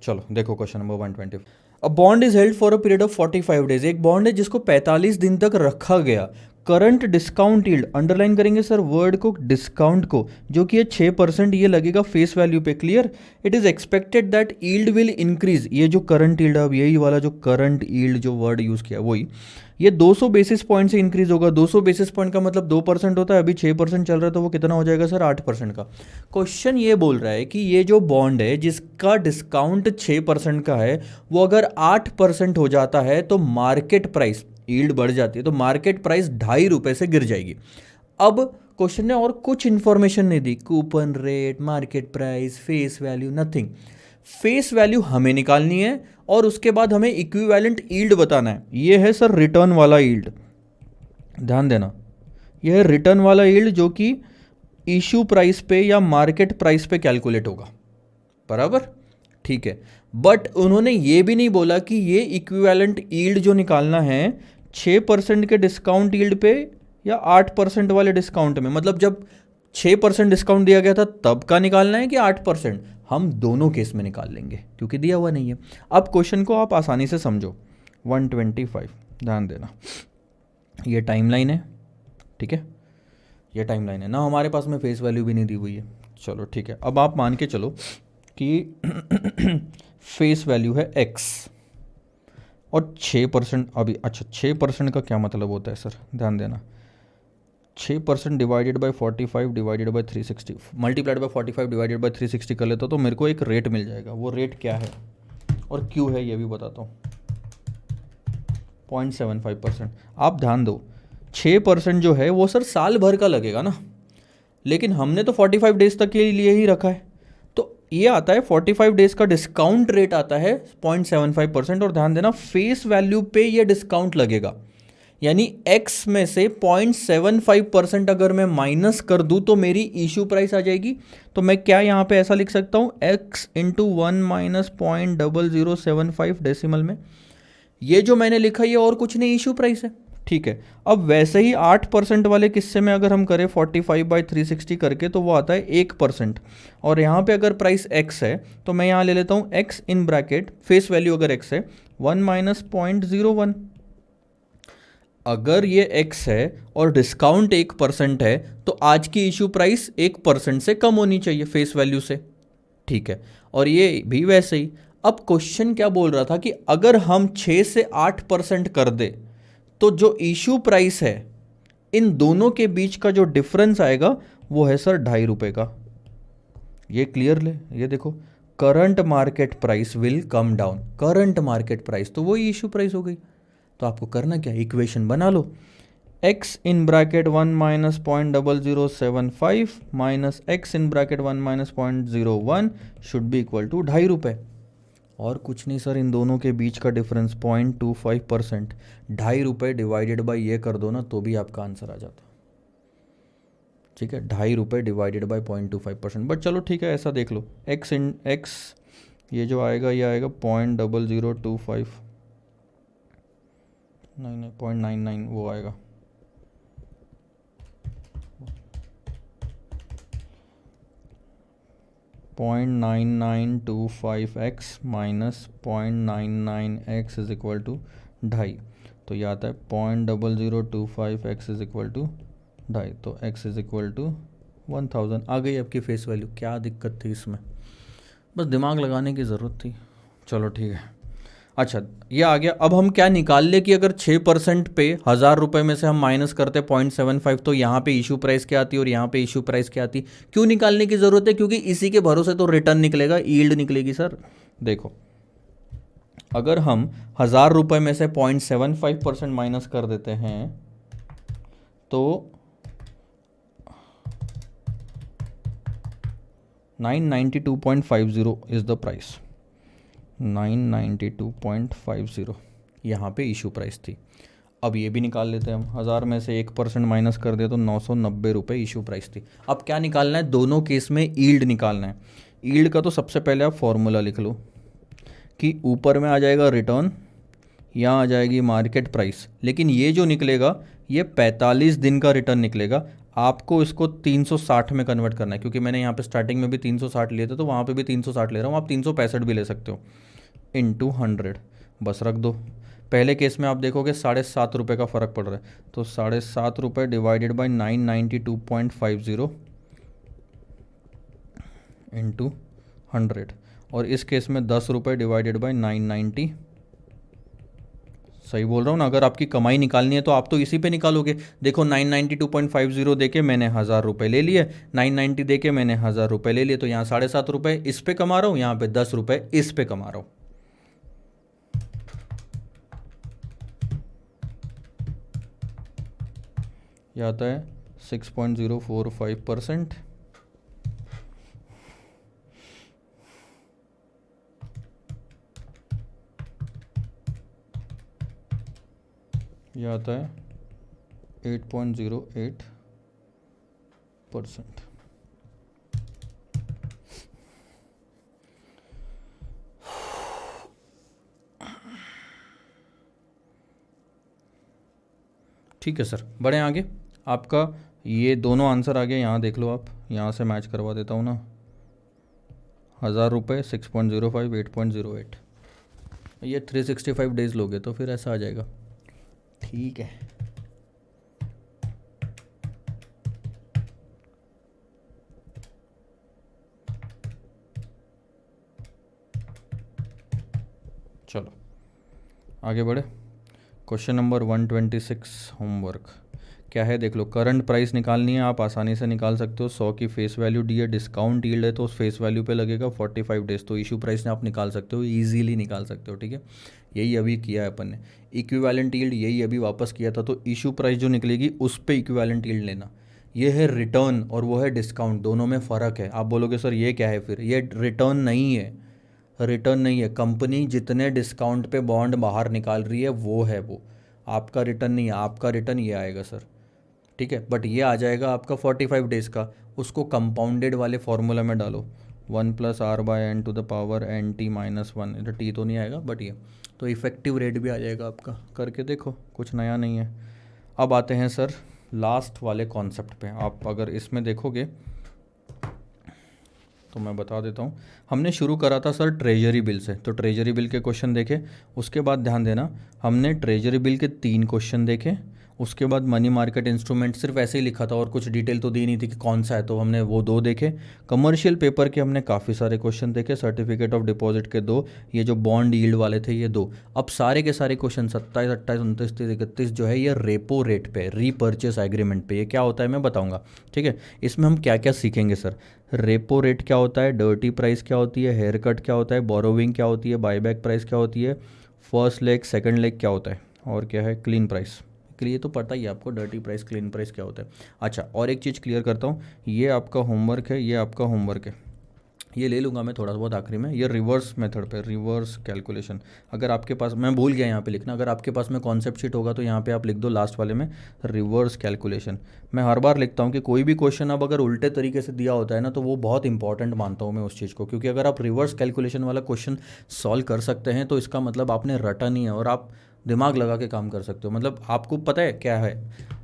चलो देखो question number 120। A bond is held for a period of 45 days, एक बॉन्ड है जिसको 45 दिन तक रखा गया। करंट डिस्काउंट यील्ड, अंडरलाइन करेंगे सर वर्ड को, डिस्काउंट को, जो कि ये 6% ये लगेगा फेस वैल्यू पे, clear. It is expected that yield will increase, ये जो करंट यील्ड, अब यही वाला जो करंट यील्ड जो वर्ड यूज़ किया वही, ये 200 बेसिस पॉइंट से इंक्रीज होगा। 200 बेसिस पॉइंट का मतलब 2% होता है, अभी 6% चल रहा है, तो वो कितना हो जाएगा सर, 8% का। क्वेश्चन ये बोल रहा है कि ये जो बॉन्ड है जिसका डिस्काउंट 6% का है, वो अगर 8% हो जाता है तो मार्केट प्राइस, यील्ड बढ़ जाती है तो मार्केट प्राइस ₹2.50 से गिर जाएगी। अब क्वेश्चन ने और कुछ इंफॉर्मेशन नहीं दी, coupon rate, market price, face value, nothing. Face value हमें निकालनी है और उसके बाद हमें इक्विवेलेंट यील्ड बताना है। ये है सर रिटर्न वाला यील्ड, ध्यान देना, यह है रिटर्न वाला यील्ड जो कि इशू प्राइस पे या मार्केट प्राइस पे कैलकुलेट होगा, बराबर, ठीक है। बट उन्होंने ये भी नहीं बोला कि ये इक्विवेलेंट यील्ड जो निकालना है 6% के डिस्काउंट यील्ड पे या 8% वाले डिस्काउंट में, मतलब जब 6% डिस्काउंट दिया गया था तब का निकालना है कि 8%, हम दोनों केस में निकाल लेंगे क्योंकि दिया हुआ नहीं है। अब क्वेश्चन को आप आसानी से समझो। 125, ध्यान देना, ये टाइमलाइन है, ठीक है, ये टाइमलाइन है ना, हमारे पास में फेस वैल्यू भी नहीं दी हुई है। चलो ठीक है, अब आप मान के चलो कि फेस वैल्यू है x और 6% अभी, अच्छा 6% का क्या मतलब होता है सर, ध्यान देना, 6% divided by 45 divided by 360 multiplied by 45 divided by 360 कर लेता तो मेरे को एक रेट मिल जाएगा। वो रेट क्या है और क्यों है ये भी बताता हूँ। 0.75%। आप ध्यान दो, 6% जो है वो सर साल भर का लगेगा ना, लेकिन हमने तो 45 डेज तक के लिए ही रखा है, तो ये आता है 45 डेज का डिस्काउंट रेट आता है 0.75%। और ध्यान देना फेस वैल्यू पे ये डिस्काउंट लगेगा, यानी x में से 0.75% अगर मैं माइनस कर दूं तो मेरी इशू प्राइस आ जाएगी। तो मैं क्या यहाँ पे ऐसा लिख सकता हूँ, x इंटू 1 माइनस 0.0075 डेसिमल में, ये जो मैंने लिखा ये और कुछ नहीं, इशू प्राइस है, ठीक है। अब वैसे ही 8% वाले किस्से में अगर हम करें 45/360 करके तो वो आता है 1%। और यहाँ पे अगर प्राइस x है तो मैं यहाँ ले लेता हूँ x in bracket, face value अगर x है 1 माइनस 0.01। अगर ये x है और डिस्काउंट 1% है तो आज की इशू प्राइस 1% से कम होनी चाहिए फेस वैल्यू से, ठीक है। और ये भी वैसे ही। अब क्वेश्चन क्या बोल रहा था कि अगर हम 6 से 8% कर दे तो जो इशू प्राइस है इन दोनों के बीच का जो डिफरेंस आएगा वो है सर ₹2.50 का। ये क्लियर ले, ये देखो, current market price will come down, current market price तो वही इशू प्राइस हो गई। तो आपको करना क्या, इक्वेशन बना लो, x in bracket 1 minus 0.0075 minus x in bracket 1 minus 0.01 should be equal to ₹2.50। और कुछ नहीं सर, इन दोनों के बीच का डिफरेंस 0.25%, ₹2.50 डिवाइडेड बाई ये कर दो ना तो भी आपका आंसर आ जाता, ठीक है, ₹2.50 डिवाइडेड बाई 0.25%। बट चलो ठीक है, ऐसा देख लो, x इन x ये जो आएगा ये आएगा 0.0025, नहीं 0.99 वो आएगा, .9925x minus 0.99x is equal to 2.5, तो ये आता है 0.0025x इज इक्वल टू 2.5, तो x इज इक्वल टू 1000। आ गई आपकी फेस वैल्यू, क्या दिक्कत थी इसमें, बस दिमाग लगाने की ज़रूरत थी। चलो ठीक है, अच्छा ये आ गया। अब हम क्या निकाल ले कि अगर 6% पे ₹1000 में से हम माइनस करते 0.75 तो यहाँ पे इशू प्राइस क्या आती और यहाँ पे इशू प्राइस क्या आती। क्यों निकालने की ज़रूरत है, क्योंकि इसी के भरोसे तो रिटर्न निकलेगा, यील्ड निकलेगी सर। देखो अगर हम ₹1000 में से 0.75% माइनस कर देते हैं तो 992.50 इज़ द प्राइस। 992.50 यहाँ पे इशू प्राइस थी। अब ये भी निकाल लेते हैं हम, 1000 में से 1% माइनस कर दे तो 990 रुपये इशू प्राइस थी। अब क्या निकालना है, दोनों केस में यील्ड निकालना है। यील्ड का तो सबसे पहले आप फॉर्मूला लिख लो कि ऊपर में आ जाएगा रिटर्न, यहाँ आ जाएगी मार्केट प्राइस, लेकिन ये जो निकलेगा ये 45 दिन का रिटर्न निकलेगा। आपको इसको 360 में कन्वर्ट करना है, क्योंकि मैंने यहाँ पे स्टार्टिंग में भी 360 लिए थे तो वहाँ पे भी 360 ले रहा हूँ, आप 365 भी ले सकते हो, इंटू 100 बस रख दो। पहले केस में आप देखोगे 7.5 रुपये का फ़र्क पड़ रहा है, तो 7.5 रुपये डिवाइडेड बाई 992.50 इंटू 100, और इस केस में 10 रुपये डिवाइडेड बाई 990। सही बोल रहा हूँ ना? अगर आपकी कमाई निकालनी है तो आप तो इसी पे निकालोगे। देखो 992.50 दे के मैंने 1000 रुपये ले लिए, 990 दे के मैंने 1000 रुपये ले लिए, तो यहाँ 7.5 रुपये इस पे कमा रहा हूँ, यहाँ पे 10 रुपये इस पे कमा रहा हूँ। यह आता है 6.045%। यह आता है 8.08%। ठीक है सर, बढ़े आगे। आपका ये दोनों आंसर आ गए, यहाँ देख लो आप, यहाँ से मैच करवा देता हूँ ना। 1000 रुपये 6.05 8.08, ये 365 डेज लोगे तो फिर ऐसा आ जाएगा। ठीक है, चलो आगे बढ़े। क्वेश्चन नंबर 126 होमवर्क क्या है देख लो। करंट प्राइस निकालनी है, आप आसानी से निकाल सकते हो। 100 की फेस वैल्यू दी है, डिस्काउंट यील्ड है तो उस फेस वैल्यू पे लगेगा 45 डेज, तो इशू प्राइस ने आप निकाल सकते हो, इजीली निकाल सकते हो। ठीक है, यही अभी किया है अपन ने। इक्विवेलेंट यील्ड यही अभी वापस किया था, तो इशू प्राइस जो निकलेगी उस पर इक्विवेलेंट यील्ड लेना। ये है रिटर्न और वो है डिस्काउंट, दोनों में फ़र्क है। आप बोलोगे सर ये क्या है, फिर ये रिटर्न नहीं है, रिटर्न नहीं है। कंपनी जितने डिस्काउंट पे बॉन्ड बाहर निकाल रही है वो है, वो आपका रिटर्न नहीं है। आपका रिटर्न ये आएगा सर, ठीक है, बट ये आ जाएगा आपका 45 डेज़ का। उसको कंपाउंडेड वाले फॉर्मूला में डालो, 1+r/n⁻⁴ इधर टी तो नहीं आएगा बट ये, तो इफ़ेक्टिव रेट भी आ जाएगा आपका। करके देखो, कुछ नया नहीं है। अब आते हैं सर लास्ट वाले कॉन्सेप्ट पे। आप अगर इसमें देखोगे तो मैं बता देता हूँ, हमने शुरू करा था सर ट्रेजरी बिल से, तो ट्रेजरी बिल के क्वेश्चन देखे। उसके बाद ध्यान देना, हमने ट्रेजरी बिल के 3 क्वेश्चन देखे। उसके बाद मनी मार्केट इंस्ट्रूमेंट सिर्फ ऐसे ही लिखा था और कुछ डिटेल तो दी नहीं थी कि कौन सा है, तो हमने वो 2 देखे। कमर्शियल पेपर के हमने काफ़ी सारे क्वेश्चन देखे, सर्टिफिकेट ऑफ डिपॉजिट के 2, ये जो बॉन्ड यील्ड वाले थे ये 2। अब सारे के सारे क्वेश्चन 27, 28, 29, 30, 31 जो है ये रेपो रेट पे, रीपर्चेस एग्रीमेंट पे। ये क्या होता है मैं बताऊँगा, ठीक है। इसमें हम क्या क्या सीखेंगे सर। रेपो रेट क्या होता है, डर्टी प्राइस क्या होती है, हेयर कट क्या होता है, बोरोविंग क्या होती है, बाईबैक प्राइस क्या होती है, फर्स्ट लेग सेकंड लेग क्या होता है, और क्या है क्लीन प्राइस। ये तो पता ही है आपको, डर्टी प्राइस क्लीन प्राइस क्या होता है। अच्छा, और एक चीज़ क्लियर करता हूँ, ये आपका होमवर्क है, ये आपका होमवर्क है, ये ले लूँगा मैं थोड़ा बहुत आखिरी में। ये रिवर्स मेथड पे, रिवर्स कैलकुलेशन, अगर आपके पास, मैं भूल गया यहाँ पे लिखना, अगर आपके पास में कॉन्सेप्ट शीट होगा तो यहाँ पे आप लिख दो लास्ट वाले में रिवर्स कैलकुलेशन। मैं हर बार लिखता हूँ कि कोई भी क्वेश्चन अब अगर उल्टे तरीके से दिया होता है ना तो वो बहुत इंपॉर्टेंट मानता हूँ मैं उस चीज़ को, क्योंकि अगर आप रिवर्स कैलकुलेशन वाला क्वेश्चन सॉल्व कर सकते हैं तो इसका मतलब आपने रटा नहीं है और आप दिमाग लगा के काम कर सकते हो। मतलब आपको पता है क्या है,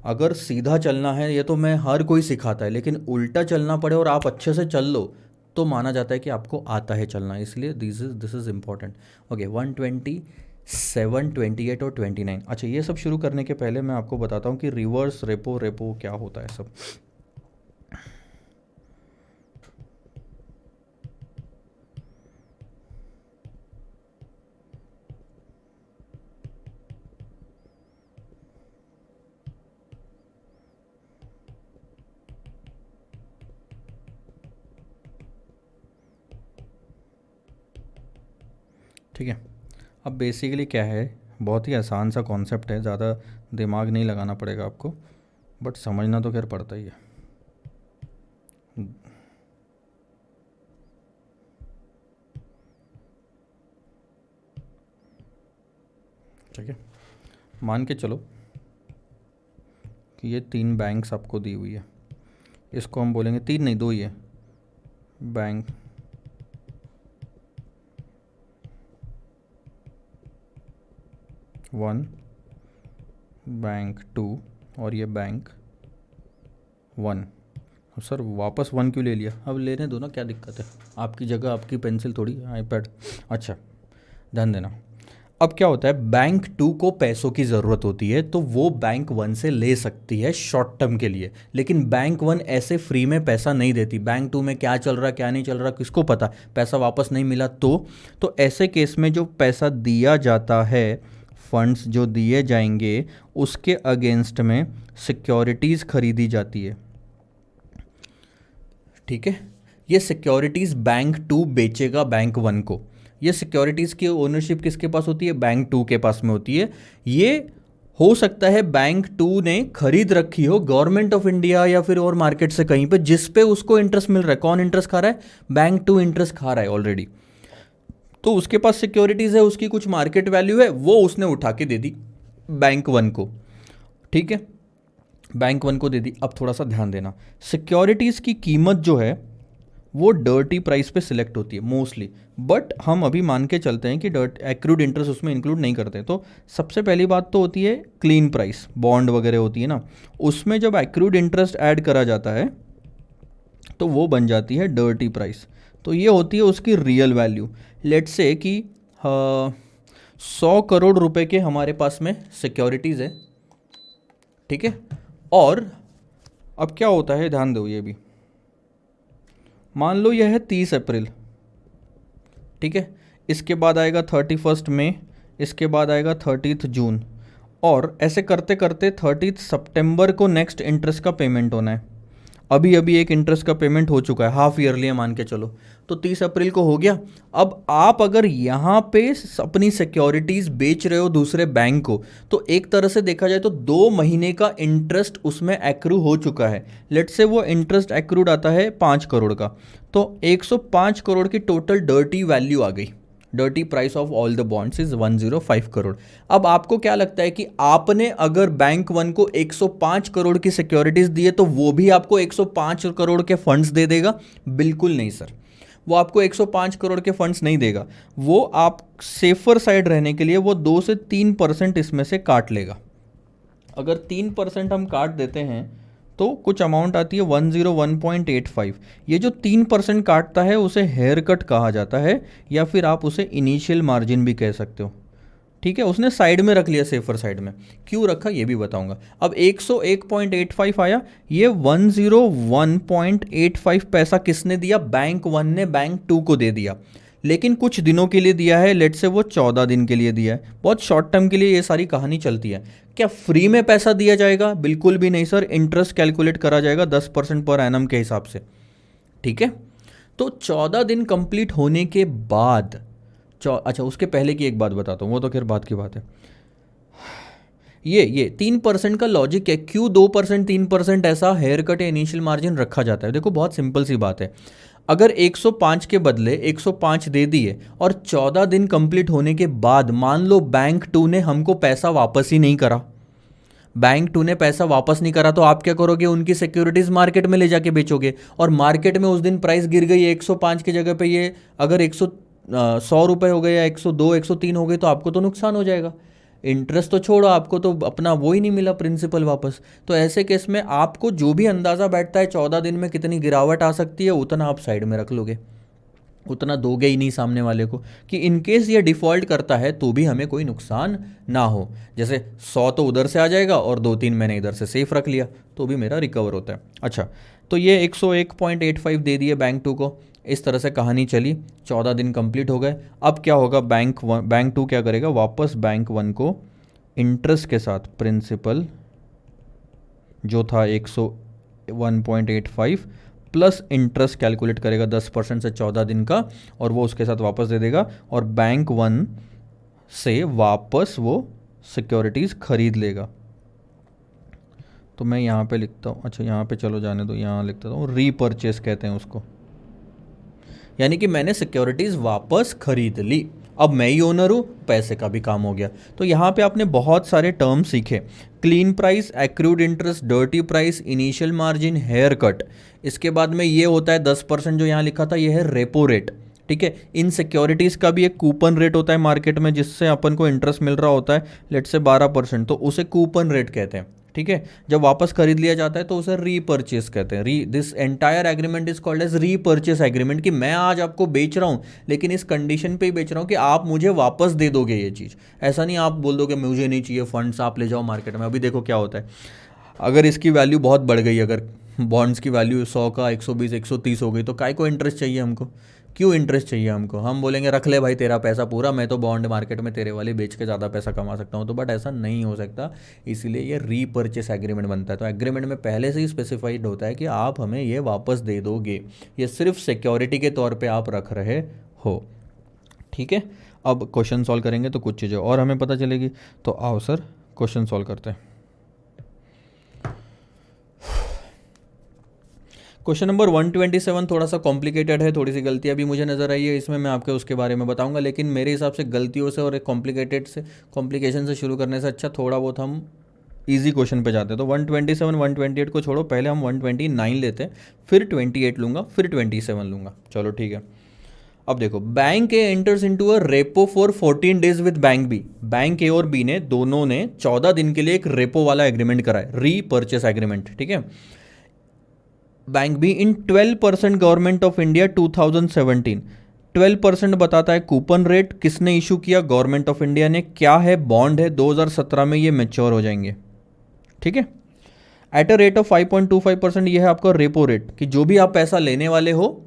अगर सीधा चलना है ये तो मैं हर कोई सिखाता है, लेकिन उल्टा चलना पड़े और आप अच्छे से चल लो तो माना जाता है कि आपको आता है चलना। इसलिए दिस इज़ इम्पॉर्टेंट। ओके, 127, 28 और 29। अच्छा, ये सब शुरू करने के पहले मैं आपको बताता हूँ कि रिवर्स रेपो रेपो क्या होता है सब। ठीक है, अब बेसिकली क्या है, बहुत ही आसान सा कॉन्सेप्ट है, ज़्यादा दिमाग नहीं लगाना पड़ेगा आपको, बट समझना तो खैर पड़ता ही है। ठीक है, मान के चलो कि ये 3 बैंक्स आपको दी हुई है, इसको हम बोलेंगे 3 नहीं 2 ही है, बैंक वन, बैंक 2 और ये बैंक 1। अब सर वापस 1 क्यों ले लिया? अब लेने दो ना, क्या दिक्कत है, आपकी जगह आपकी पेंसिल थोड़ी आईपैड। अच्छा ध्यान देना, अब क्या होता है, बैंक 2 को पैसों की ज़रूरत होती है तो वो बैंक 1 से ले सकती है शॉर्ट टर्म के लिए, लेकिन बैंक 1 ऐसे फ्री में पैसा नहीं देती। बैंक 2 में क्या चल रहा क्या नहीं चल रहा किसको पता, पैसा वापस नहीं मिला तो ऐसे केस में जो पैसा दिया जाता है, फंड्स जो दिए जाएंगे, उसके अगेंस्ट में सिक्योरिटीज़ खरीदी जाती है। ठीक है, ये सिक्योरिटीज़ बैंक 2 बेचेगा बैंक 1 को। ये सिक्योरिटीज़ की ओनरशिप किसके पास होती है? बैंक 2 के पास में होती है। ये हो सकता है बैंक 2 ने खरीद रखी हो गवर्नमेंट ऑफ इंडिया या फिर और मार्केट से कहीं पे, जिस पे उसको इंटरेस्ट मिल रहा है। कौन इंटरेस्ट खा रहा है? बैंक 2 इंटरेस्ट खा रहा है ऑलरेडी। तो उसके पास सिक्योरिटीज़ है, उसकी कुछ मार्केट वैल्यू है, वो उसने उठा के दे दी बैंक 1 को। ठीक है, बैंक 1 को दे दी। अब थोड़ा सा ध्यान देना, सिक्योरिटीज़ की कीमत जो है वो डर्टी प्राइस पे सिलेक्ट होती है मोस्टली, बट हम अभी मान के चलते हैं कि एक्रूड इंटरेस्ट उसमें इंक्लूड नहीं करते। तो सबसे पहली बात तो होती है क्लीन प्राइस, बॉन्ड वगैरह होती है ना, उसमें जब एक्रूड इंटरेस्ट ऐड करा जाता है तो वो बन जाती है डर्टी प्राइस। तो ये होती है उसकी रियल वैल्यू। लेट्स से कि 100 करोड़ रुपए के हमारे पास में सिक्योरिटीज़ है। ठीक है, और अब क्या होता है, ध्यान दो, ये भी मान लो यह है 30 अप्रैल। ठीक है, इसके बाद आएगा 31 मई, इसके बाद आएगा 30 जून, और ऐसे करते करते 30 सितंबर को नेक्स्ट इंटरेस्ट का पेमेंट होना है। अभी अभी एक इंटरेस्ट का पेमेंट हो चुका है, हाफ ईयरली है मान के चलो, तो 30 अप्रैल को हो गया। अब आप अगर यहाँ पे अपनी सिक्योरिटीज़ बेच रहे हो दूसरे बैंक को, तो एक तरह से देखा जाए तो 2 महीने का इंटरेस्ट उसमें एक्रू हो चुका है। लेट से वो इंटरेस्ट एक्रूड आता है 5 करोड़ का, तो 105 करोड़ की टोटल डर्टी वैल्यू आ गई। Dirty price of all the bonds is 105 crore. अब आपको क्या लगता है कि आपने अगर बैंक 1 को 105 करोड़ की सिक्योरिटीज दी है तो वो भी आपको 105 करोड़ के फंड्स दे देगा? बिल्कुल नहीं सर, वो आपको 105 करोड़ के फंड्स नहीं देगा। वो आप सेफर साइड रहने के लिए वो 2 से 3% इसमें से काट लेगा। अगर 3% हम काट देते हैं तो कुछ अमाउंट आती है 101.85। ये जो 3% काटता है उसे हेयर कट कहा जाता है, या फिर आप उसे इनिशियल मार्जिन भी कह सकते हो। ठीक है, उसने साइड में रख लिया, सेफर साइड में। क्यों रखा ये भी बताऊंगा। अब 101.85 आया, ये 101.85 पैसा किसने दिया? बैंक 1 ने बैंक 2 को दे दिया, लेकिन कुछ दिनों के लिए दिया है। लेट से वो 14 दिन के लिए दिया है, बहुत शॉर्ट टर्म के लिए ये सारी कहानी चलती है। क्या फ्री में पैसा दिया जाएगा? बिल्कुल भी नहीं सर, इंटरेस्ट कैलकुलेट करा जाएगा 10% पर एनम के हिसाब से। ठीक है, तो 14 दिन कंप्लीट होने के बाद अच्छा, उसके पहले की एक बात बताता हूँ, वो तो खैर बात की बात है। ये 3% का लॉजिक है, क्यों 2% 3% ऐसा हेयर कट या इनिशियल मार्जिन रखा जाता है? देखो बहुत सिंपल सी बात है, अगर 105 के बदले 105 दे दिए और 14 दिन कंप्लीट होने के बाद मान लो बैंक 2 ने हमको पैसा वापस ही नहीं करा, बैंक 2 ने पैसा वापस नहीं करा, तो आप क्या करोगे? उनकी सिक्योरिटीज मार्केट में ले जाके बेचोगे, और मार्केट में उस दिन प्राइस गिर गई 105 की जगह पे ये अगर 100 रुपये हो गए या 102 103 हो गए, तो आपको तो नुकसान हो जाएगा। इंटरेस्ट तो छोड़ो, आपको तो अपना वो ही नहीं मिला, प्रिंसिपल वापस। तो ऐसे केस में आपको जो भी अंदाज़ा बैठता है 14 दिन में कितनी गिरावट आ सकती है, उतना आप साइड में रख लोगे, उतना दोगे ही नहीं सामने वाले को, कि इनकेस ये डिफ़ॉल्ट करता है तो भी हमें कोई नुकसान ना हो। जैसे 100 तो उधर से आ जाएगा और 2-3 मैंने इधर से सेफ रख लिया, तो भी मेरा रिकवर होता है। अच्छा, तो ये 101.85 दे दिए बैंक 2 को, इस तरह से कहानी चली, 14 दिन कंप्लीट हो गए। अब क्या होगा, बैंक 2 क्या करेगा? वापस बैंक 1 को इंटरेस्ट के साथ प्रिंसिपल जो था 101.85 प्लस इंटरेस्ट कैलकुलेट करेगा 10% से 14 दिन का, और वो उसके साथ वापस दे देगा, और बैंक 1 से वापस वो सिक्योरिटीज़ खरीद लेगा। तो मैं यहाँ पे लिखता हूँ, अच्छा यहाँ पे चलो जाने दो, यहाँ लिखता हूँ रीपर्चेस कहते हैं उसको, यानी कि मैंने सिक्योरिटीज़ वापस खरीद ली। अब मैं ही ओनर हूँ, पैसे का भी काम हो गया। तो यहाँ पे आपने बहुत सारे टर्म सीखे, clean price, accrued interest, dirty price, initial margin, haircut. इसके बाद में ये होता है 10% जो यहाँ लिखा था, ये है रेपो रेट। ठीक है, इन सिक्योरिटीज़ का भी एक कूपन रेट होता है मार्केट में, जिससे अपन को इंटरेस्ट मिल रहा होता है, लेट से 12%, तो उसे कूपन रेट कहते हैं। ठीक है, जब वापस खरीद लिया जाता है तो उसे रीपर्चेस कहते हैं। This entire agreement is called as repurchase agreement, कि मैं आज आपको बेच रहा हूँ लेकिन इस कंडीशन पे ही बेच रहा हूँ कि आप मुझे वापस दे दोगे ये चीज़। ऐसा नहीं आप बोल दोगे मुझे नहीं चाहिए फंड्स, आप ले जाओ मार्केट में। अभी देखो क्या होता है, अगर इसकी वैल्यू बहुत बढ़ गई, अगर बॉन्ड्स की वैल्यू 100 का 120 130 हो गई, तो काय को इंटरेस्ट चाहिए हमको? क्यों इंटरेस्ट चाहिए हमको? हम बोलेंगे रख ले भाई तेरा पैसा पूरा, मैं तो बॉन्ड मार्केट में तेरे वाले बेच के ज़्यादा पैसा कमा सकता हूँ। तो बट ऐसा नहीं हो सकता, इसीलिए ये रीपर्चेस एग्रीमेंट बनता है। तो एग्रीमेंट में पहले से ही स्पेसिफाइड होता है कि आप हमें ये वापस दे दोगे, ये सिर्फ सिक्योरिटी के तौर पर आप रख रहे हो। ठीक है, अब क्वेश्चन सॉल्व करेंगे तो कुछ चीज़ें और हमें पता चलेगी। तो आओ सर क्वेश्चन सॉल्व करते हैं। क्वेश्चन नंबर 127 थोड़ा सा कॉम्प्लिकेटेड है, थोड़ी सी गलतियाँ भी मुझे नज़र आई है इसमें, मैं आपके उसके बारे में बताऊंगा। लेकिन मेरे हिसाब से गलतियों से और एक कॉम्प्लिकेटेड से कॉम्प्लिकेशन से शुरू करने से अच्छा थोड़ा बहुत हम इजी क्वेश्चन पे जाते हैं। तो 127 128 को छोड़ो, पहले हम 129 लेते हैं, फिर 28 लूँगा, फिर 27 लूँगा। चलो ठीक है। अब देखो, bank A enters into a repo for 14 days with bank B. Bank A और बी ने दोनों ने 14 दिन के लिए एक रेपो वाला एग्रीमेंट करा है, री परचेस एग्रीमेंट। ठीक है, bank be in 12% government of India 2017। 12% बताता है कूपन रेट, किसने इशू किया? गवर्नमेंट ऑफ इंडिया ने। क्या है? बॉन्ड है, 2017 में ये मैच्योर हो जाएंगे। ठीक है, एट अ रेट ऑफ 5.25%, ये है आपका रेपो रेट, कि जो भी आप पैसा लेने वाले हो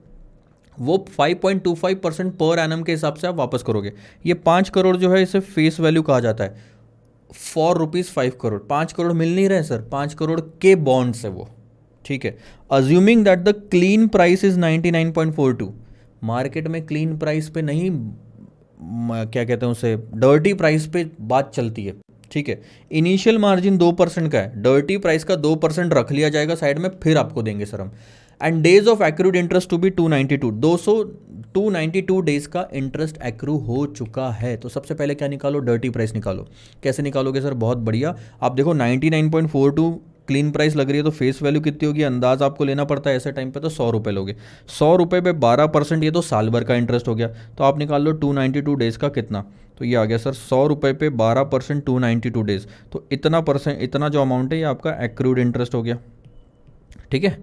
वो 5.25% पर एनम के हिसाब से आप वापस करोगे। ये 5 करोड़ जो है इसे फेस वैल्यू कहा जाता है, ₹5 5 करोड़ मिल नहीं रहे सर, 5 करोड़ के बॉन्ड्स है वो। ठीक है, assuming that the clean price is 99.42। Market में क्लीन प्राइस पे नहीं, क्या कहते हैं उसे, डर्टी प्राइस पे बात चलती है। ठीक है, इनिशियल मार्जिन 2% का है, डर्टी प्राइस का 2% रख लिया जाएगा साइड में, फिर आपको देंगे सर हम। And days of accrued interest to be 292 days का इंटरेस्ट एक्रू हो चुका है। तो सबसे पहले क्या निकालो? डर्टी प्राइस निकालो। कैसे निकालोगे सर? बहुत बढ़िया, आप देखो 99.42 क्लीन प्राइस लग रही है, तो फेस वैल्यू कितनी होगी अंदाज आपको लेना पड़ता है ऐसे टाइम पे, तो 100 रुपये लोगे। 100 रुपये पे 12%, ये तो साल भर का इंटरेस्ट हो गया। तो आप निकाल लो 292 डेज का कितना, तो ये आ गया सर 100 रुपये पे 12%, 292 डेज, तो इतना परसेंट, इतना जो अमाउंट है ये आपका एक्रूड इंटरेस्ट हो गया। ठीक है,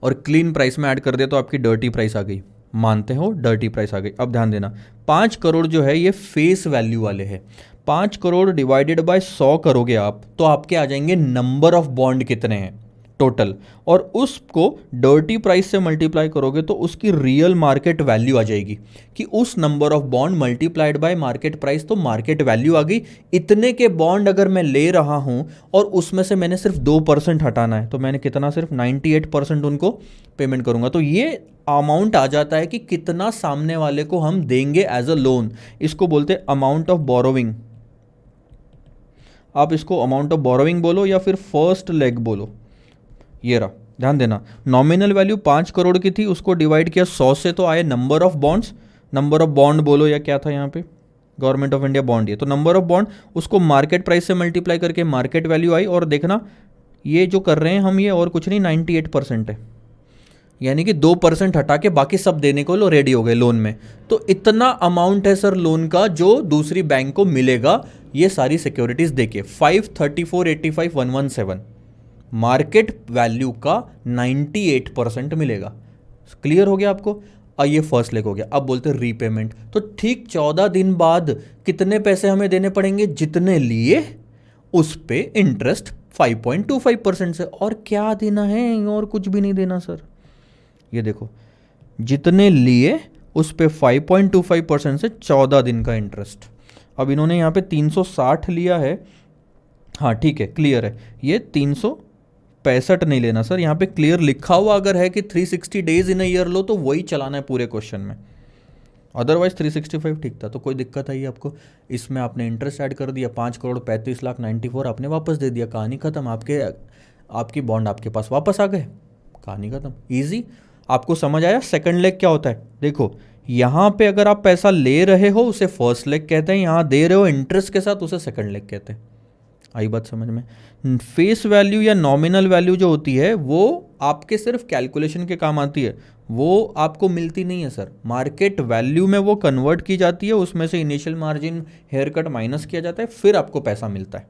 और क्लीन प्राइस में ऐड कर दिया तो आपकी डर्टी प्राइस आ गई। मानते हो डर्टी प्राइस आ गई। अब ध्यान देना, 5 करोड़ जो है ये फेस वैल्यू वाले हैं। 5 करोड़ डिवाइडेड बाय 100 करोगे आप, तो आपके आ जाएंगे नंबर ऑफ बॉन्ड कितने हैं टोटल, और उसको डर्टी प्राइस से मल्टीप्लाई करोगे तो उसकी रियल मार्केट वैल्यू आ जाएगी, कि उस number of bond multiplied by market price, तो मार्केट वैल्यू आ गई। इतने के बॉन्ड अगर मैं ले रहा हूं और उसमें से मैंने सिर्फ 2% हटाना है, तो मैंने कितना, सिर्फ 98% उनको पेमेंट करूंगा। तो ये अमाउंट आ जाता है कि कितना सामने वाले को हम देंगे एज अ लोन। इसको बोलते हैं अमाउंट ऑफ बोरोविंग। आप इसको अमाउंट ऑफ बोरोविंग बोलो या फिर फर्स्ट लेग बोलो। ये रहा, ध्यान देना, नॉमिनल वैल्यू 5 करोड़ की थी, उसको डिवाइड किया 100 से, तो आए number of bonds. Number of bond बोलो या क्या था यहाँ पे, गवर्नमेंट ऑफ इंडिया बॉन्ड, ये तो नंबर ऑफ बॉन्ड, उसको मार्केट प्राइस से मल्टीप्लाई करके मार्केट वैल्यू आई। और देखना ये जो कर रहे हैं हम, ये और कुछ नहीं 98% है, यानी कि 2% हटा के बाकी सब देने को लो रेडी हो गए लोन में। तो इतना अमाउंट है सर लोन का जो दूसरी बैंक को मिलेगा ये सारी सिक्योरिटीज देके, 534,85,117 मार्केट वैल्यू का 98% मिलेगा। क्लियर हो गया आपको? ये फर्स्ट लेग हो गया। अब बोलते हैं रीपेमेंट। तो ठीक 14 दिन बाद कितने पैसे हमें देने पड़ेंगे? जितने लिए उस पे इंटरेस्ट 5.25% से, और क्या देना है? और कुछ भी नहीं देना सर। ये देखो, जितने लिए उस पे 5.25% से 14 दिन का इंटरेस्ट। अब इन्होंने यहाँ पे 360 लिया है, हाँ ठीक है, क्लियर है। ये 365 नहीं लेना सर, यहाँ पे क्लियर लिखा हुआ अगर है कि 360 डेज इन अ ईयर लो, तो वही चलाना है पूरे क्वेश्चन में। अदरवाइज 365 ठीक था, तो कोई दिक्कत आई आपको? इसमें आपने इंटरेस्ट ऐड कर दिया, 5 करोड़ 35,94,000 आपने वापस दे दिया, कहानी खत्म। आपकी बॉन्ड आपके पास वापस आ गए, कहानी खत्म। ईजी, आपको समझ आया? सेकंड लेग क्या होता है? देखो यहाँ पे अगर आप पैसा ले रहे हो उसे फर्स्ट लेग कहते हैं, यहाँ दे रहे हो इंटरेस्ट के साथ उसे सेकंड लेग कहते हैं। आई बात समझ में। फेस वैल्यू या नॉमिनल वैल्यू जो होती है वो आपके सिर्फ कैलकुलेशन के काम आती है, वो आपको मिलती नहीं है सर। मार्केट वैल्यू में वो कन्वर्ट की जाती है, उसमें से initial margin haircut minus किया जाता है, फिर आपको पैसा मिलता है।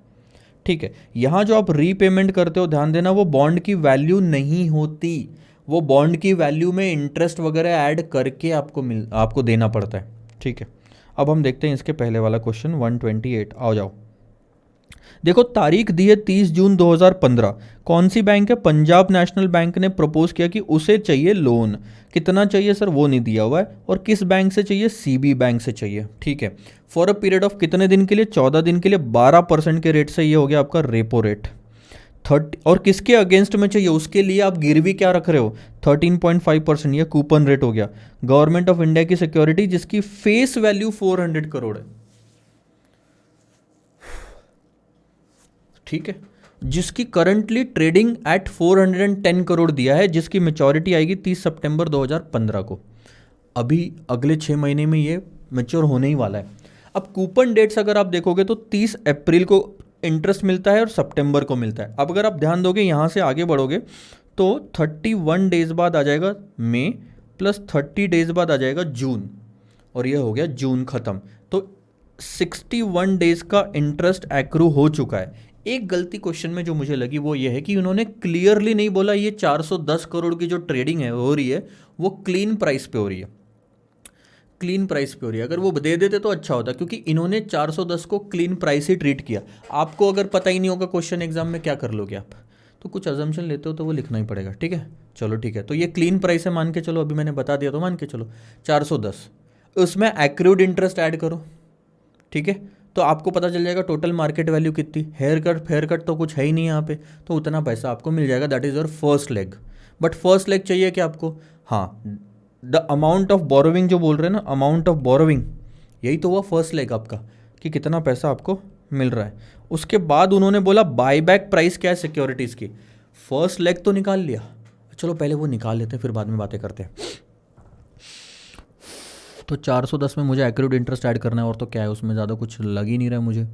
ठीक है, यहाँ जो आप रीपेमेंट करते हो ध्यान देना, वो बॉन्ड की वैल्यू नहीं होती, वो बॉन्ड की वैल्यू में इंटरेस्ट वगैरह ऐड करके आपको देना पड़ता है। ठीक है, अब हम देखते हैं इसके पहले वाला क्वेश्चन 128। आओ जाओ, देखो तारीख दी है 30 जून 2015। कौन सी बैंक है? पंजाब नेशनल बैंक ने प्रपोज किया कि उसे चाहिए लोन। कितना चाहिए सर? वो नहीं दिया हुआ है। और किस बैंक से चाहिए? सीबी बैंक से चाहिए। ठीक है, फॉर अ पीरियड ऑफ कितने दिन के लिए? 14 दिन के लिए। 12% के रेट से ये हो गया आपका रेपो रेट। 30 और किसके अगेंस्ट में चाहिए? उसके लिए आप गिरवी क्या रख रहे हो? 13.5%। ये कूपन रेट हो गया। गवर्नमेंट ऑफ इंडिया की सिक्योरिटी जिसकी फेस वैल्यू 400 करोड़ है। ठीक है, जिसकी करंटली ट्रेडिंग एट 410 करोड़ दिया है, जिसकी मेचोरिटी आएगी 30 सितंबर 2015 को। अभी अगले 6 महीने में ये मैच्योर होने ही वाला है। अब कूपन डेट्स अगर आप देखोगे तो 30 अप्रैल को इंटरेस्ट मिलता है और सितंबर को मिलता है। अब अगर आप ध्यान दोगे यहाँ से आगे बढ़ोगे तो 31 डेज बाद आ जाएगा मई, प्लस 30 डेज बाद आ जाएगा जून, और ये हो गया जून खत्म। तो 61 डेज का इंटरेस्ट एक्रू हो चुका है। एक गलती क्वेश्चन में जो मुझे लगी वो ये है कि उन्होंने क्लियरली नहीं बोला ये 410 करोड़ की जो ट्रेडिंग है हो रही है वो क्लीन प्राइस पे हो रही है। क्लीन प्राइस पे हो रही है, अगर वो दे देते तो अच्छा होता, क्योंकि इन्होंने 410 को क्लीन प्राइस ही ट्रीट किया। आपको अगर पता ही नहीं होगा क्वेश्चन एग्जाम में क्या कर लोगे आप? तो कुछ अजम्पशन लेते हो तो वो लिखना ही पड़ेगा। ठीक है, चलो ठीक है, तो ये क्लीन प्राइस है मान के चलो, अभी मैंने बता दिया तो मान के चलो 410, उसमें एक्रूड इंटरेस्ट ऐड करो। ठीक है, तो आपको पता चल जाएगा टोटल मार्केट वैल्यू कितनी। हेयर कट तो कुछ है ही नहीं यहाँ पे, तो उतना पैसा आपको मिल जाएगा। That is your first leg. But first leg चाहिए क्या आपको? हाँ, द अमाउंट ऑफ बोरोविंग जो बोल रहे हैं ना, अमाउंट ऑफ बोरोविंग, यही तो हुआ फर्स्ट लेग आपका, कि कितना पैसा आपको मिल रहा है। उसके बाद उन्होंने बोला बाईबैक प्राइस क्या है सिक्योरिटीज़ की। फर्स्ट लेग तो निकाल लिया, चलो पहले वो निकाल लेते हैं फिर बाद में बातें करते हैं। तो 410 में मुझे एक्रूड इंटरेस्ट ऐड करना है, और तो क्या है उसमें ज़्यादा कुछ लग ही नहीं रहा है मुझे।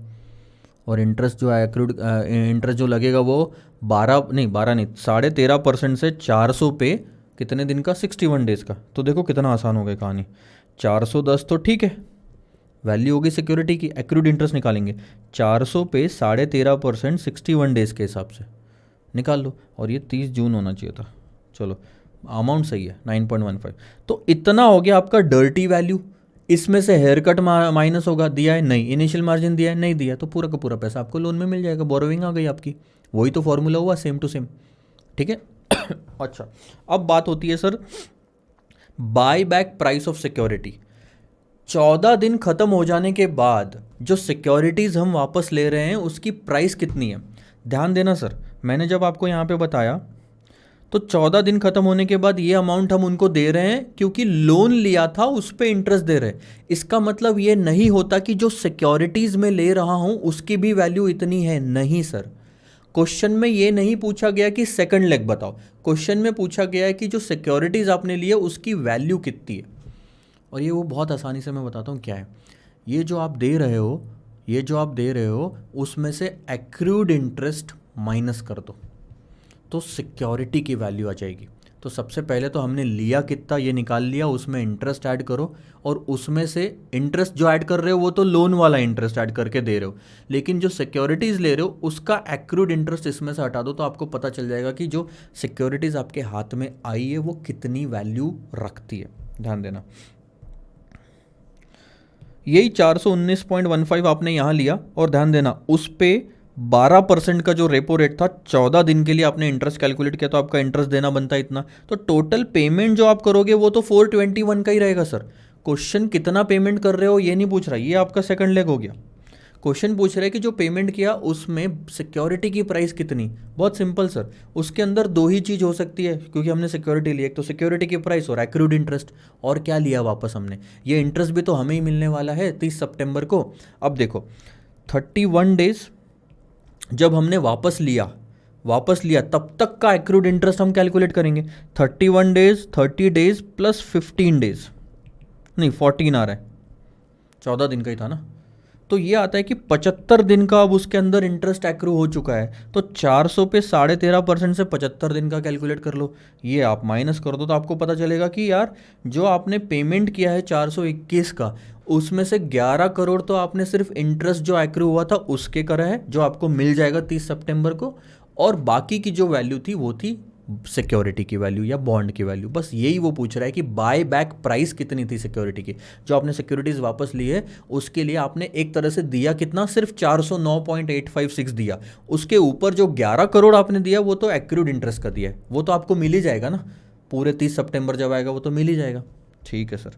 और इंटरेस्ट जो है एक्रूड इंटरेस्ट जो लगेगा वो 12 नहीं 13.5% से 400 पे कितने दिन का? 61 डेज़ का। तो देखो कितना आसान हो गया कहानी। 410 तो ठीक है, वैल्यू होगी सिक्योरिटी की, एक्रूड इंटरेस्ट निकालेंगे 400 पे 13.5% 61 डेज़ के हिसाब से निकाल लो, और ये 30 जून होना चाहिए था। चलो अमाउंट सही है 9.15। तो इतना हो गया आपका डर्टी वैल्यू। इसमें से हेयर कट माइनस होगा, दिया है नहीं, इनिशियल मार्जिन दिया है नहीं दिया, तो पूरा का पूरा पैसा आपको लोन में मिल जाएगा। बोरोविंग आ गई आपकी, वही तो फॉर्मूला हुआ सेम टू सेम। ठीक है अच्छा, अब बात होती है sir buy back price of security. 14 दिन खत्म हो जाने के बाद जो सिक्योरिटीज़ हम वापस ले रहे हैं उसकी प्राइस कितनी है? ध्यान देना सर, मैंने जब आपको यहाँ पे बताया तो 14 दिन खत्म होने के बाद ये अमाउंट हम उनको दे रहे हैं क्योंकि लोन लिया था उस पर इंटरेस्ट दे रहे हैं। इसका मतलब ये नहीं होता कि जो सिक्योरिटीज़ में ले रहा हूँ उसकी भी वैल्यू इतनी है। नहीं सर, क्वेश्चन में ये नहीं पूछा गया कि सेकंड लेग बताओ, क्वेश्चन में पूछा गया है कि जो सिक्योरिटीज़ आपने लिए उसकी वैल्यू कितनी है। और ये वो बहुत आसानी से मैं बताता हूँ क्या है। ये जो आप दे रहे हो उसमें से एक्रूड इंटरेस्ट माइनस कर दो तो सिक्योरिटी की वैल्यू आ जाएगी। तो सबसे पहले तो हमने लिया कितना ये निकाल लिया, उसमें इंटरेस्ट ऐड करो, और उसमें से इंटरेस्ट जो ऐड कर रहे हो वो तो लोन वाला इंटरेस्ट ऐड करके दे रहे हो, लेकिन जो सिक्योरिटीज़ ले रहे हो उसका एक्रूड इंटरेस्ट इसमें से हटा दो, तो आपको पता चल जाएगा कि जो सिक्योरिटीज़ आपके हाथ में आई है वो कितनी वैल्यू रखती है। ध्यान देना, यही 419.15 आपने यहाँ लिया, और ध्यान देना उस पर 12% का जो रेपो रेट था 14 दिन के लिए आपने इंटरेस्ट कैलकुलेट किया, तो आपका इंटरेस्ट देना बनता है इतना। तो टोटल पेमेंट जो आप करोगे वो तो 421 का ही रहेगा सर। क्वेश्चन कितना पेमेंट कर रहे हो ये नहीं पूछ रहा, ये आपका सेकंड लेग हो गया। क्वेश्चन पूछ रहा है कि जो पेमेंट किया उसमें सिक्योरिटी की प्राइस कितनी। बहुत सिंपल सर, उसके अंदर दो ही चीज़ हो सकती है क्योंकि हमने सिक्योरिटी ली, एक तो सिक्योरिटी की प्राइस और एक्रूड इंटरेस्ट। और क्या लिया वापस हमने? ये इंटरेस्ट भी तो हमें ही मिलने वाला है 30 सितंबर को। अब देखो 31 डेज जब हमने वापस लिया तब तक का एक्रूड इंटरेस्ट हम कैलकुलेट करेंगे। 31 डेज 30 डेज प्लस 15 डेज, नहीं 14 आ रहा है, 14 दिन का ही था ना। तो ये आता है कि 75 दिन का अब उसके अंदर इंटरेस्ट एक्रू हो चुका है, तो 400 पे 13.5% से 75 दिन का कैलकुलेट कर लो। ये आप माइनस कर दो तो आपको पता चलेगा कि यार जो आपने पेमेंट किया है 421 का, उसमें से 11 करोड़ तो आपने सिर्फ इंटरेस्ट जो एक्रू हुआ था उसके करा है, जो आपको मिल जाएगा 30 सितंबर को, और बाकी की जो वैल्यू थी वो थी सिक्योरिटी की वैल्यू या बॉन्ड की वैल्यू। बस यही वो पूछ रहा है कि बाय बैक प्राइस कितनी थी सिक्योरिटी की, जो आपने सिक्योरिटीज वापस ली है उसके लिए आपने एक तरह से दिया कितना, सिर्फ 409.856 दिया। उसके ऊपर जो 11 करोड़ आपने दिया वो तो एक्रूड इंटरेस्ट का दिया है, वो तो आपको मिल ही जाएगा ना, पूरे 30 सितंबर जब आएगा वो तो मिल ही जाएगा। ठीक है सर।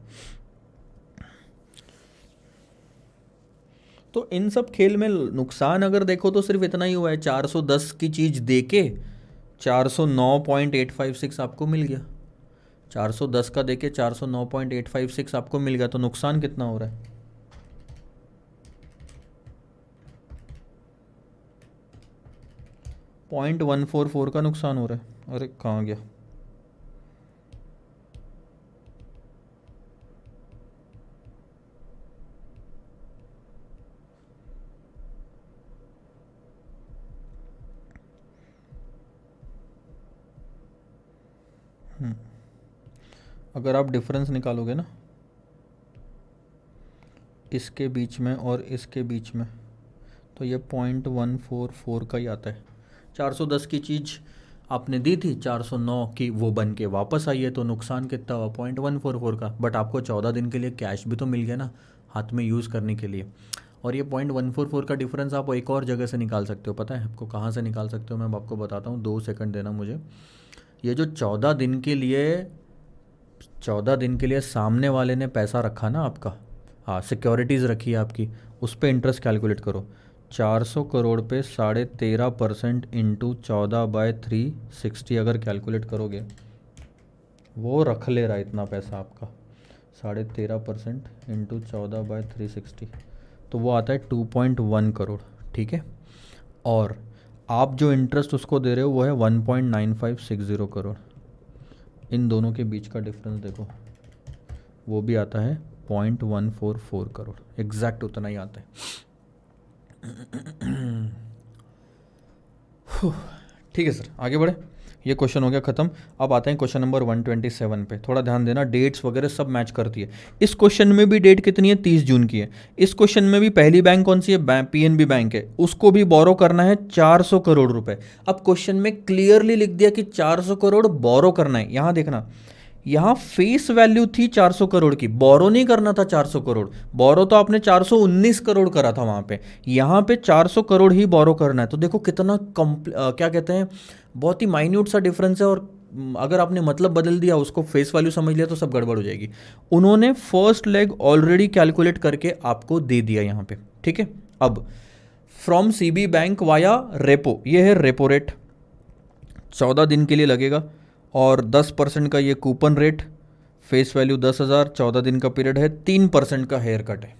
तो इन सब खेल में नुकसान अगर देखो तो सिर्फ इतना ही हुआ है, 410 की चीज़ दे के 409.856 आपको मिल गया, 410 का देके 409.856 आपको मिल गया, तो नुकसान कितना हो रहा है? 0.144 का नुकसान हो रहा है। अरे कहाँ गया? अगर आप डिफरेंस निकालोगे ना इसके बीच में और इसके बीच में, तो ये 0.144 का ही आता है। 410 की चीज़ आपने दी थी, 409 की वो बन के वापस आई है, तो नुकसान कितना हुआ? 0.144 का। बट आपको 14 दिन के लिए कैश भी तो मिल गया ना हाथ में यूज़ करने के लिए। और ये 0.144 का डिफरेंस आप एक और जगह से निकाल सकते हो, पता है आपको कहाँ से निकाल सकते हो? मैं आपको बताता हूँ, 2 सेकंड देना मुझे। ये जो 14 दिन के लिए सामने वाले ने पैसा रखा ना आपका, हाँ सिक्योरिटीज़ रखी है आपकी, उस पर इंटरेस्ट कैलकुलेट करो। 400 करोड़ पे 13.5% इंटू 14/360 अगर कैलकुलेट करोगे, वो रख ले रहा है इतना पैसा आपका, 13.5% इंटू 14/360, तो वो आता है 2.1 करोड़। ठीक है, और आप जो इंटरेस्ट उसको दे रहे हो वो है 1.9560 करोड़। इन दोनों के बीच का डिफरेंस देखो, वो भी आता है 0.144 करोड़, एग्जैक्ट उतना ही आता है। ठीक है सर, आगे बढ़े। ये क्वेश्चन हो गया ख़त्म। अब आते हैं क्वेश्चन नंबर 127 पे। थोड़ा ध्यान देना, डेट्स वगैरह सब मैच करती है। इस क्वेश्चन में भी डेट कितनी है? 30 जून की है। इस क्वेश्चन में भी पहली बैंक कौन सी है? पीएनबी बैंक है। उसको भी बोरो करना है 400 करोड़ रुपए। अब क्वेश्चन में क्लियरली लिख दिया कि 400 करोड़ बोरो करना है। यहाँ देखना, यहाँ फेस वैल्यू थी 400 करोड़ की, बोरो नहीं करना था 400 करोड़। बोरो तो आपने 419 करोड़ करा था वहाँ पे, यहाँ पे 400 करोड़ ही बोरो करना है। तो देखो कितना क्या कहते हैं, बहुत ही माइन्यूट सा डिफरेंस है। और अगर आपने मतलब बदल दिया, उसको फेस वैल्यू समझ लिया, तो सब गड़बड़ हो जाएगी। उन्होंने फर्स्ट लेग ऑलरेडी कैलकुलेट करके आपको दे दिया यहाँ पे। ठीक है, अब from CB bank via repo, ये है रेपो रेट, 14 दिन के लिए लगेगा, और 10% का ये कूपन रेट, फेस वैल्यू 10,000, 14 दिन का पीरियड है, 3% का हेयर कट है।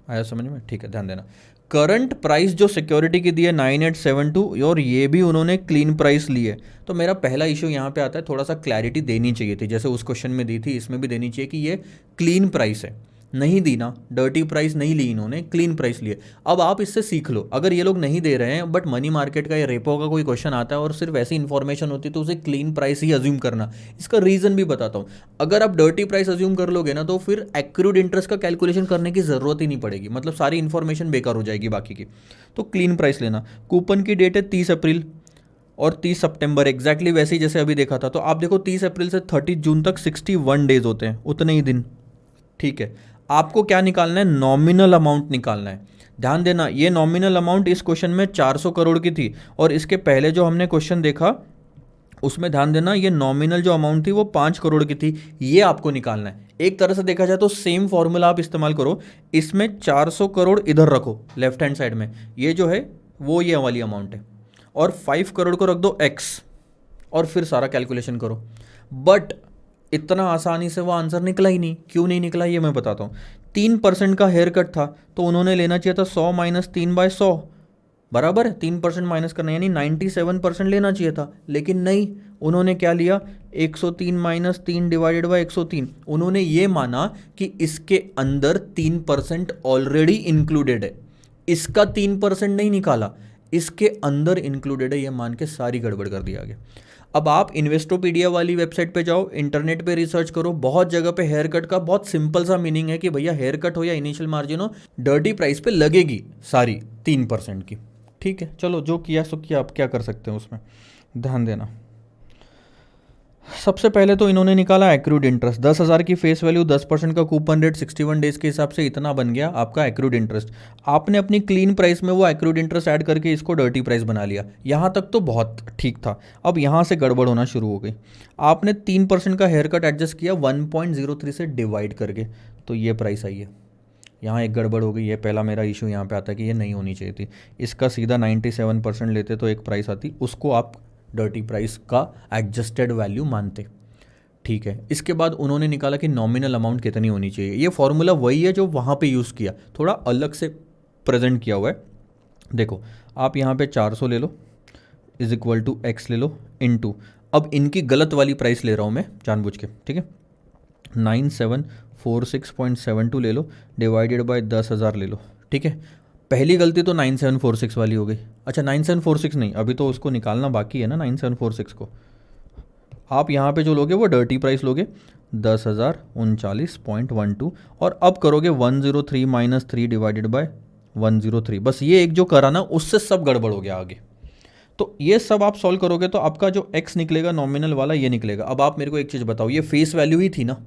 आया समझ में? ठीक है, ध्यान देना। करंट प्राइस जो सिक्योरिटी की दी है 9872, और ये भी उन्होंने क्लीन प्राइस ली है। तो मेरा पहला इशू यहाँ पे आता है, थोड़ा सा क्लैरिटी देनी चाहिए थी, जैसे उस क्वेश्चन में दी थी, इसमें भी देनी चाहिए कि ये क्लीन प्राइस है। नहीं दी ना, डर्टी प्राइस नहीं ली इन्होंने, क्लीन प्राइस लिए। अब आप इससे सीख लो, अगर ये लोग नहीं दे रहे हैं बट मनी मार्केट का या रेपो का कोई क्वेश्चन आता है और सिर्फ ऐसी इन्फॉर्मेशन होती है, तो उसे क्लीन प्राइस ही अज्यूम करना। इसका रीज़न भी बताता हूँ। अगर आप डर्टी प्राइस अज्यूम कर लोगे ना, तो फिर एक्रूड इंटरेस्ट का कैलकुलेशन करने की ज़रूरत ही नहीं पड़ेगी, मतलब सारी इन्फॉर्मेशन बेकार हो जाएगी बाकी की। तो क्लीन प्राइस लेना। कूपन की डेट है 30 अप्रैल और 30 सितंबर, एग्जैक्टली वैसे ही जैसे अभी देखा था। तो आप देखो 30 अप्रैल से 30 जून तक 61 डेज होते हैं, उतने ही दिन। ठीक है, आपको क्या निकालना है? नॉमिनल अमाउंट निकालना है। ध्यान देना, ये नॉमिनल अमाउंट इस क्वेश्चन में 400 करोड़ की थी, और इसके पहले जो हमने क्वेश्चन देखा उसमें ध्यान देना, ये नॉमिनल जो अमाउंट थी वो 5 करोड़ की थी। ये आपको निकालना है। एक तरह से देखा जाए तो सेम फॉर्मूला आप इस्तेमाल करो, इसमें 400 करोड़ इधर रखो लेफ्ट हैंड साइड में, ये जो है वो ये वाली अमाउंट है, और 5 करोड़ को रख दो एक्स, और फिर सारा कैलकुलेशन करो। बट इतना आसानी से वो आंसर निकला ही नहीं। क्यों नहीं निकला ये मैं बताता हूँ। 3% का हेयर कट था, तो उन्होंने लेना चाहिए था 100 माइनस 3/100 बराबर है 3% माइनस करना, यानी 97% लेना चाहिए था। लेकिन नहीं, उन्होंने क्या लिया, 103 माइनस 3 डिवाइडेड बाई 103। उन्होंने ये माना कि इसके अंदर 3% ऑलरेडी इंक्लूडेड है, इसका 3% नहीं निकाला, इसके अंदर इंक्लूडेड है, ये मान के सारी गड़बड़ कर दिया आगे। अब आप इन्वेस्टोपीडिया वाली वेबसाइट पे जाओ, इंटरनेट पे रिसर्च करो, बहुत जगह पे हेयर कट का बहुत सिंपल सा मीनिंग है कि भैया हेयर कट हो या इनिशियल मार्जिन हो, डर्टी प्राइस पे लगेगी सारी 3% की। ठीक है, चलो जो किया सो किया, आप क्या कर सकते हैं उसमें, ध्यान देना। सबसे पहले तो इन्होंने निकाला एक्रूड इंटरेस्ट, 10,000 की फेस वैल्यू, 10% का कूपन रेट, 61 डेज के हिसाब से इतना बन गया आपका एक्रूड इंटरेस्ट। आपने अपनी क्लीन प्राइस में वो एक्रूड इंटरेस्ट ऐड करके इसको डर्टी प्राइस बना लिया। यहाँ तक तो बहुत ठीक था, अब यहाँ से गड़बड़ होना शुरू हो गई। आपने 3% का हेयर कट एडजस्ट किया 1.03 से डिवाइड करके, तो ये प्राइस आई है। यहाँ एक गड़बड़ हो गई, ये पहला मेरा इशू यहाँ पे आता है कि ये नहीं होनी चाहिए थी। इसका सीधा 97% लेते तो एक प्राइस आती, उसको आप डर्टी प्राइस का एडजस्टेड वैल्यू मानते। ठीक है, इसके बाद उन्होंने निकाला कि नॉमिनल अमाउंट कितनी होनी चाहिए। ये फॉर्मूला वही है जो वहाँ पे यूज़ किया, थोड़ा अलग से प्रेजेंट किया हुआ है। देखो, आप यहाँ पे 400 ले लो इज इक्वल टू एक्स ले लो इनटू, अब इनकी गलत वाली प्राइस ले रहा हूँ मैं जानबूझ के, ठीक है, 9746.72 ले लो डिवाइडेड बाय 10,000 ले लो। ठीक है, पहली गलती तो 9746 वाली हो गई। अच्छा, 9746 नहीं, अभी तो उसको निकालना बाकी है ना 9746 को। आप यहाँ पे जो लोगे वो डर्टी प्राइस लोगे 10,039.12, और अब करोगे 103 माइनस 3 डिवाइडेड बाय 103। बस ये एक जो करा ना, उससे सब गड़बड़ हो गया आगे। तो ये सब आप सॉल्व करोगे तो आपका जो x निकलेगा नॉमिनल वाला, ये निकलेगा। अब आप मेरे को एक चीज़ बताओ, ये फेस वैल्यू ही थी ना,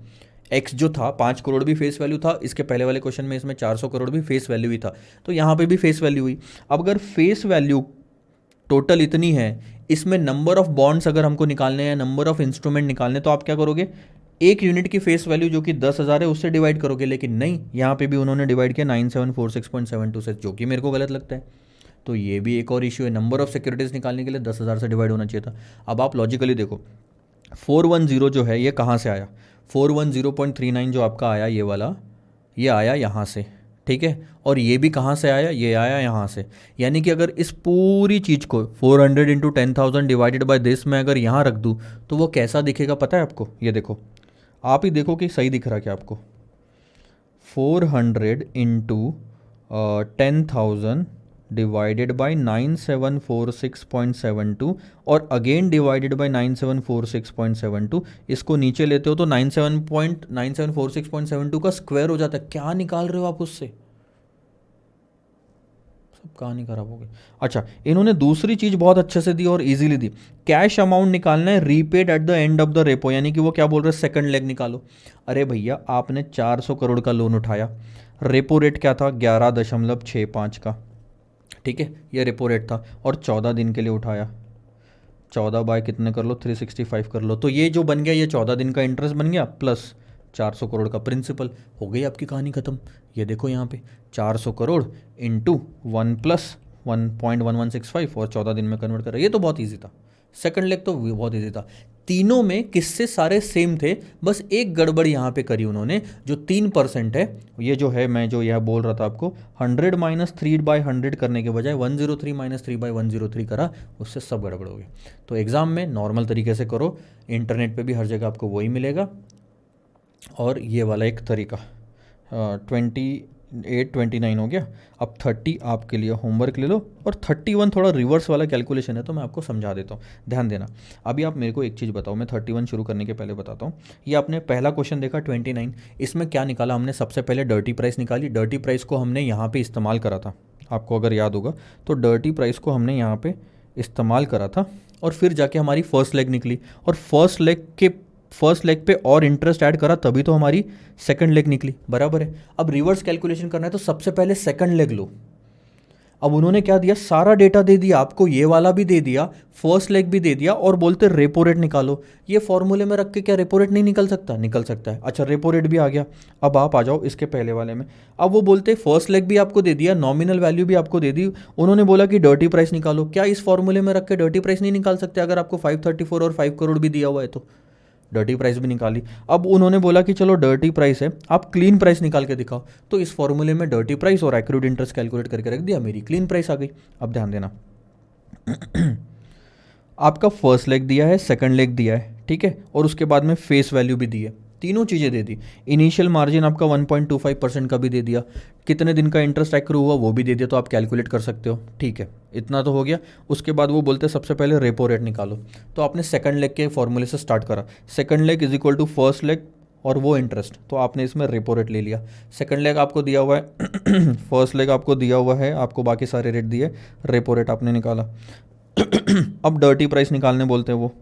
x जो था 5 करोड़ भी फेस वैल्यू था, इसके पहले वाले क्वेश्चन में इसमें 400 करोड़ भी फेस वैल्यू ही था, तो यहाँ पे भी फेस वैल्यू हुई। अब अगर फेस वैल्यू टोटल इतनी है, इसमें नंबर ऑफ बॉन्ड्स अगर हमको निकालने हैं, नंबर ऑफ इंस्ट्रूमेंट निकालने, तो आप क्या करोगे, एक यूनिट की फेस वैल्यू जो कि 10,000 है उससे डिवाइड करोगे। लेकिन नहीं, यहाँ पे भी उन्होंने डिवाइड किया 9746.72 से, जो कि मेरे को गलत लगता है। तो ये भी एक और इशू है, नंबर ऑफ सिक्योरिटीज़ निकालने के लिए 10,000 से डिवाइड होना चाहिए था। अब आप लॉजिकली देखो, 410 जो है ये कहाँ से आया, 410.39 जो आपका आया ये वाला, ये आया यहाँ से, ठीक है, और ये भी कहाँ से आया, ये आया यहाँ से। यानी कि अगर इस पूरी चीज़ को 400 इंटू 10,000 डिवाइडेड बाय दिस में अगर यहाँ रख दूँ तो वो कैसा दिखेगा पता है आपको, ये देखो, आप ही देखो कि सही दिख रहा क्या आपको। 400 इंटू 10,000 डिवाइडेड बाई 9746.72 और अगेन डिवाइडेड बाई 9746.72, इसको नीचे लेते हो तो 97.9746.72 का स्क्वायर हो जाता है। क्या निकाल रहे हो आप उससे, सब कहानी खराब हो गई। अच्छा, इन्होंने दूसरी चीज़ बहुत अच्छे से दी और इजीली दी, कैश अमाउंट निकालना है repaid at the end of the repo, यानी कि वो क्या बोल रहे हैं, सेकंड लेग निकालो। अरे भैया, आपने 400 करोड़ का लोन उठाया, रेपो रेट क्या था 11.65 का, ठीक है, ये रेपो रेट था, और 14 दिन के लिए उठाया, 14 बाय कितने कर लो 365 कर लो, तो ये जो बन गया ये 14 दिन का इंटरेस्ट बन गया प्लस 400 करोड़ का प्रिंसिपल, हो गई आपकी कहानी ख़त्म। ये देखो यहाँ पे 400 करोड़ इंटू 1 प्लस 1.1165 और 14 दिन में कन्वर्ट कर रहा है। ये तो बहुत ईजी था, सेकंड लेग तो बहुत ईजी था। तीनों में किस्से सारे सेम थे, बस एक गड़बड़ यहाँ पे करी उन्होंने, जो 3% है, ये जो है मैं जो यह बोल रहा था आपको, 100 माइनस 3 बाई 100 करने के बजाय 103 माइनस 3 बाई 103 करा, उससे सब गड़बड़ हो गई। तो एग्ज़ाम में नॉर्मल तरीके से करो, इंटरनेट पे भी हर जगह आपको वही मिलेगा। और ये वाला एक तरीका 28-29 हो गया। अब 30 आपके लिए होमवर्क ले लो, और 31 थोड़ा रिवर्स वाला कैलकुलेशन है तो मैं आपको समझा देता हूँ, ध्यान देना। अभी आप मेरे को एक चीज़ बताओ, मैं 31 शुरू करने के पहले बताता हूँ। ये आपने पहला क्वेश्चन देखा 29, इसमें क्या निकाला हमने, सबसे पहले डर्टी प्राइस निकाली। डर्टी प्राइस को हमने यहाँ पर इस्तेमाल करा था, आपको अगर याद होगा तो डर्टी प्राइस को हमने यहाँ पर इस्तेमाल करा था, और फिर जाके हमारी फर्स्ट लेग निकली, और फर्स्ट लेग पे और इंटरेस्ट ऐड करा तभी तो हमारी सेकंड लेग निकली, बराबर है। अब रिवर्स कैलकुलेशन करना है तो सबसे पहले सेकंड लेग लो। अब उन्होंने क्या दिया, सारा डेटा दे दिया आपको, ये वाला भी दे दिया, फर्स्ट लेग भी दे दिया, और बोलते रेपो रेट निकालो। ये फॉर्मूले में रख के क्या रेपो रेट नहीं निकल सकता, निकल सकता है। अच्छा, रेपो रेट भी आ गया। अब आप आ जाओ इसके पहले वाले में, अब वो बोलते फर्स्ट लेग भी आपको दे दिया, नॉमिनल वैल्यू भी आपको दे दी, उन्होंने बोला कि डर्टी प्राइस निकालो। क्या इस फॉर्मूले में रख के डर्टी प्राइस नहीं निकाल सकते, अगर आपको 534 और 5 करोड़ भी दिया हुआ है तो डर्टी प्राइस भी निकाली। अब उन्होंने बोला कि चलो डर्टी प्राइस है, आप क्लीन प्राइस निकाल के दिखाओ, तो इस फॉर्मूले में डर्टी प्राइस और एक्रूड इंटरेस्ट कैलकुलेट करके रख दिया, मेरी क्लीन प्राइस आ गई। अब ध्यान देना आपका फर्स्ट लेग दिया है, सेकंड लेग दिया है, ठीक है, और उसके बाद में फेस वैल्यू भी दी है, तीनों चीज़ें दे दी। इनिशियल मार्जिन आपका 1.25% का भी दे दिया, कितने दिन का इंटरेस्ट एक्रू हुआ वो भी दे दिया, तो आप कैलकुलेट कर सकते हो। ठीक है, इतना तो हो गया। उसके बाद वो बोलते हैं सबसे पहले रेपो रेट निकालो, तो आपने सेकंड लेग के फॉर्मूले से स्टार्ट करा, second leg is equal to first leg और वो इंटरेस्ट, तो आपने इसमें रेपो रेट ले लिया। सेकंड लेग आपको दिया हुआ है फर्स्ट लेग आपको दिया हुआ है, आपको बाकी सारे रेट दिए, रेपो रेट आपने निकाला। अब डर्टी प्राइस निकालने बोलते हैं, वो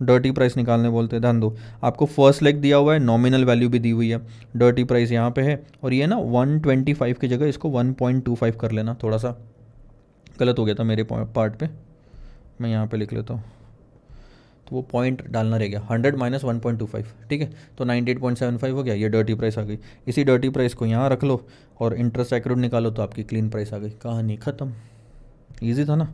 डर्टी प्राइस निकालने बोलते हैं। ध्यान दो, आपको फर्स्ट लेग दिया हुआ है, नॉमिनल वैल्यू भी दी हुई है, डर्टी प्राइस यहाँ पे है, और ये ना 125 की जगह इसको 1.25 कर लेना। थोड़ा सा गलत हो गया था मेरे पार्ट पे, मैं यहाँ पे लिख लेता हूँ, तो वो पॉइंट डालना रह गया, 100 माइनस 1.25, ठीक है, तो 98.75 हो गया, ये डर्टी प्राइस आ गई। इसी डर्टी प्राइस को यहाँ रख लो और इंटरेस्ट एक्रूड निकालो, तो आपकी क्लीन प्राइस आ गई, कहानी ख़त्म। ईजी था ना।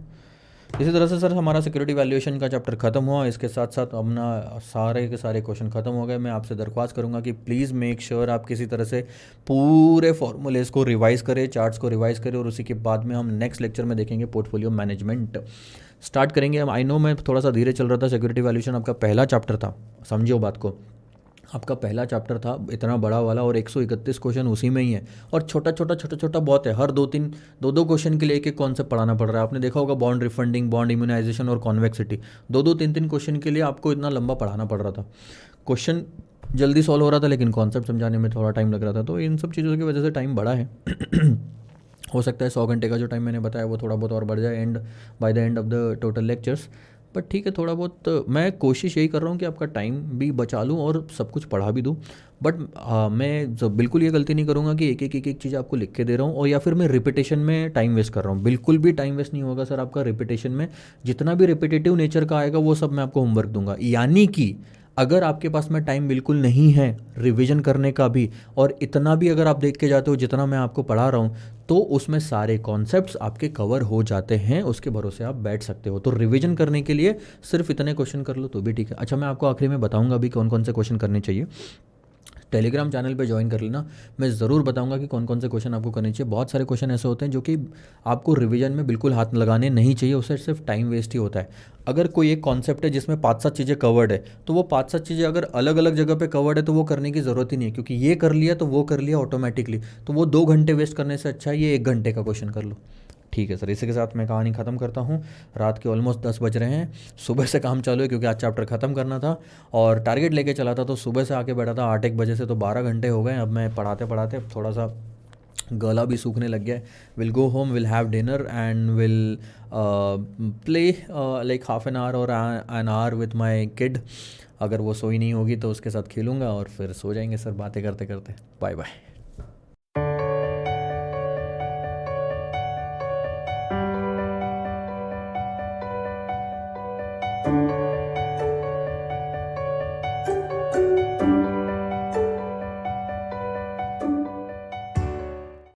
इसी तरह से सर हमारा सिक्योरिटी वैल्यूएशन का चैप्टर खत्म हुआ, इसके साथ साथ अपना सारे के सारे क्वेश्चन खत्म हो गए। मैं आपसे दरख्वास्त करूंगा कि प्लीज़ मेक श्योर आप किसी तरह से पूरे फॉर्मूलेस को रिवाइज़ करें, चार्ट्स को रिवाइज़ करें, और उसी के बाद में हम नेक्स्ट लेक्चर में देखेंगे पोर्टफोलियो मैनेजमेंट स्टार्ट करेंगे। आई नो मैं थोड़ा सा धीरे चल रहा था, सिक्योरिटी वैल्यूएशन आपका पहला चैप्टर था, समझियो बात को, आपका पहला चैप्टर था इतना बड़ा वाला, और 131 क्वेश्चन उसी में ही है, और छोटा छोटा बहुत है, हर दो क्वेश्चन के लिए एक एक कॉन्सेप्ट पढ़ाना पड़ रहा है। आपने देखा होगा बॉन्ड रिफंडिंग, बॉन्ड इम्यूनाइजेशन और कॉन्वेक्सिटी, दो तीन क्वेश्चन के लिए आपको इतना लंबा पढ़ाना पड़ रहा था। क्वेश्चन जल्दी सॉल्व हो रहा था, लेकिन कॉन्सेप्ट समझाने में थोड़ा टाइम लग रहा था, तो इन सब चीज़ों की वजह से टाइम बढ़ा है। हो सकता है 100 घंटे का जो टाइम मैंने बताया वो थोड़ा बहुत और बढ़ जाए by the end of the total lectures, but ठीक है, थोड़ा बहुत मैं कोशिश यही कर रहा हूँ कि आपका टाइम भी बचा लूँ और सब कुछ पढ़ा भी दूँ। बट मैं बिल्कुल ये गलती नहीं करूँगा कि एक चीज़ आपको लिख के दे रहा हूँ, और या फिर मैं रिपीटेशन में टाइम वेस्ट कर रहा हूँ। बिल्कुल भी टाइम वेस्ट नहीं होगा सर आपका रिपीटेशन में, जितना भी रिपीटेटिव नेचर का आएगा वो सब मैं आपको होमवर्क दूंगा। यानी कि अगर आपके पास में टाइम बिल्कुल नहीं है रिवीजन करने का भी, और इतना भी अगर आप देख के जाते हो जितना मैं आपको पढ़ा रहा हूँ, तो उसमें सारे कॉन्सेप्ट्स आपके कवर हो जाते हैं, उसके भरोसे आप बैठ सकते हो। तो रिवीजन करने के लिए सिर्फ इतने क्वेश्चन कर लो तो भी ठीक है। अच्छा, मैं आपको आखिरी में बताऊंगा भी कौन कौन से क्वेश्चन करने चाहिए। टेलीग्राम चैनल पे ज्वाइन कर लेना, मैं ज़रूर बताऊंगा कि कौन कौन से क्वेश्चन आपको करने चाहिए। बहुत सारे क्वेश्चन ऐसे होते हैं जो कि आपको रिवीजन में बिल्कुल हाथ लगाने नहीं चाहिए, उससे सिर्फ टाइम वेस्ट ही होता है। अगर कोई एक कॉन्सेप्ट है जिसमें 5-7 चीज़ें कवर्ड है, तो वो 5-7 चीज़ें अगर अलग अलग जगह पे कवर्ड है तो वो करने की ज़रूरत ही नहीं है, क्योंकि ये कर लिया तो वो कर लिया ऑटोमेटिकली, तो वो 2 घंटे वेस्ट करने से अच्छा है ये 1 घंटे का क्वेश्चन कर लो। ठीक है सर, इसी के साथ मैं कहानी ख़त्म करता हूँ। रात के ऑलमोस्ट 10 बज रहे हैं, सुबह से काम चालू है क्योंकि आज चैप्टर ख़त्म करना था और टारगेट लेके चला था, तो सुबह से आके बैठा था 8-1 बजे से, तो 12 घंटे हो गए। अब मैं पढ़ाते पढ़ाते थोड़ा सा गला भी सूखने लग गया है। Will go home, will have dinner and will play like half an hour और an hour with my kid. अगर वो सोई नहीं होगी तो उसके साथ खेलूँगा और फिर सो जाएंगे सर बातें करते करते। Bye bye.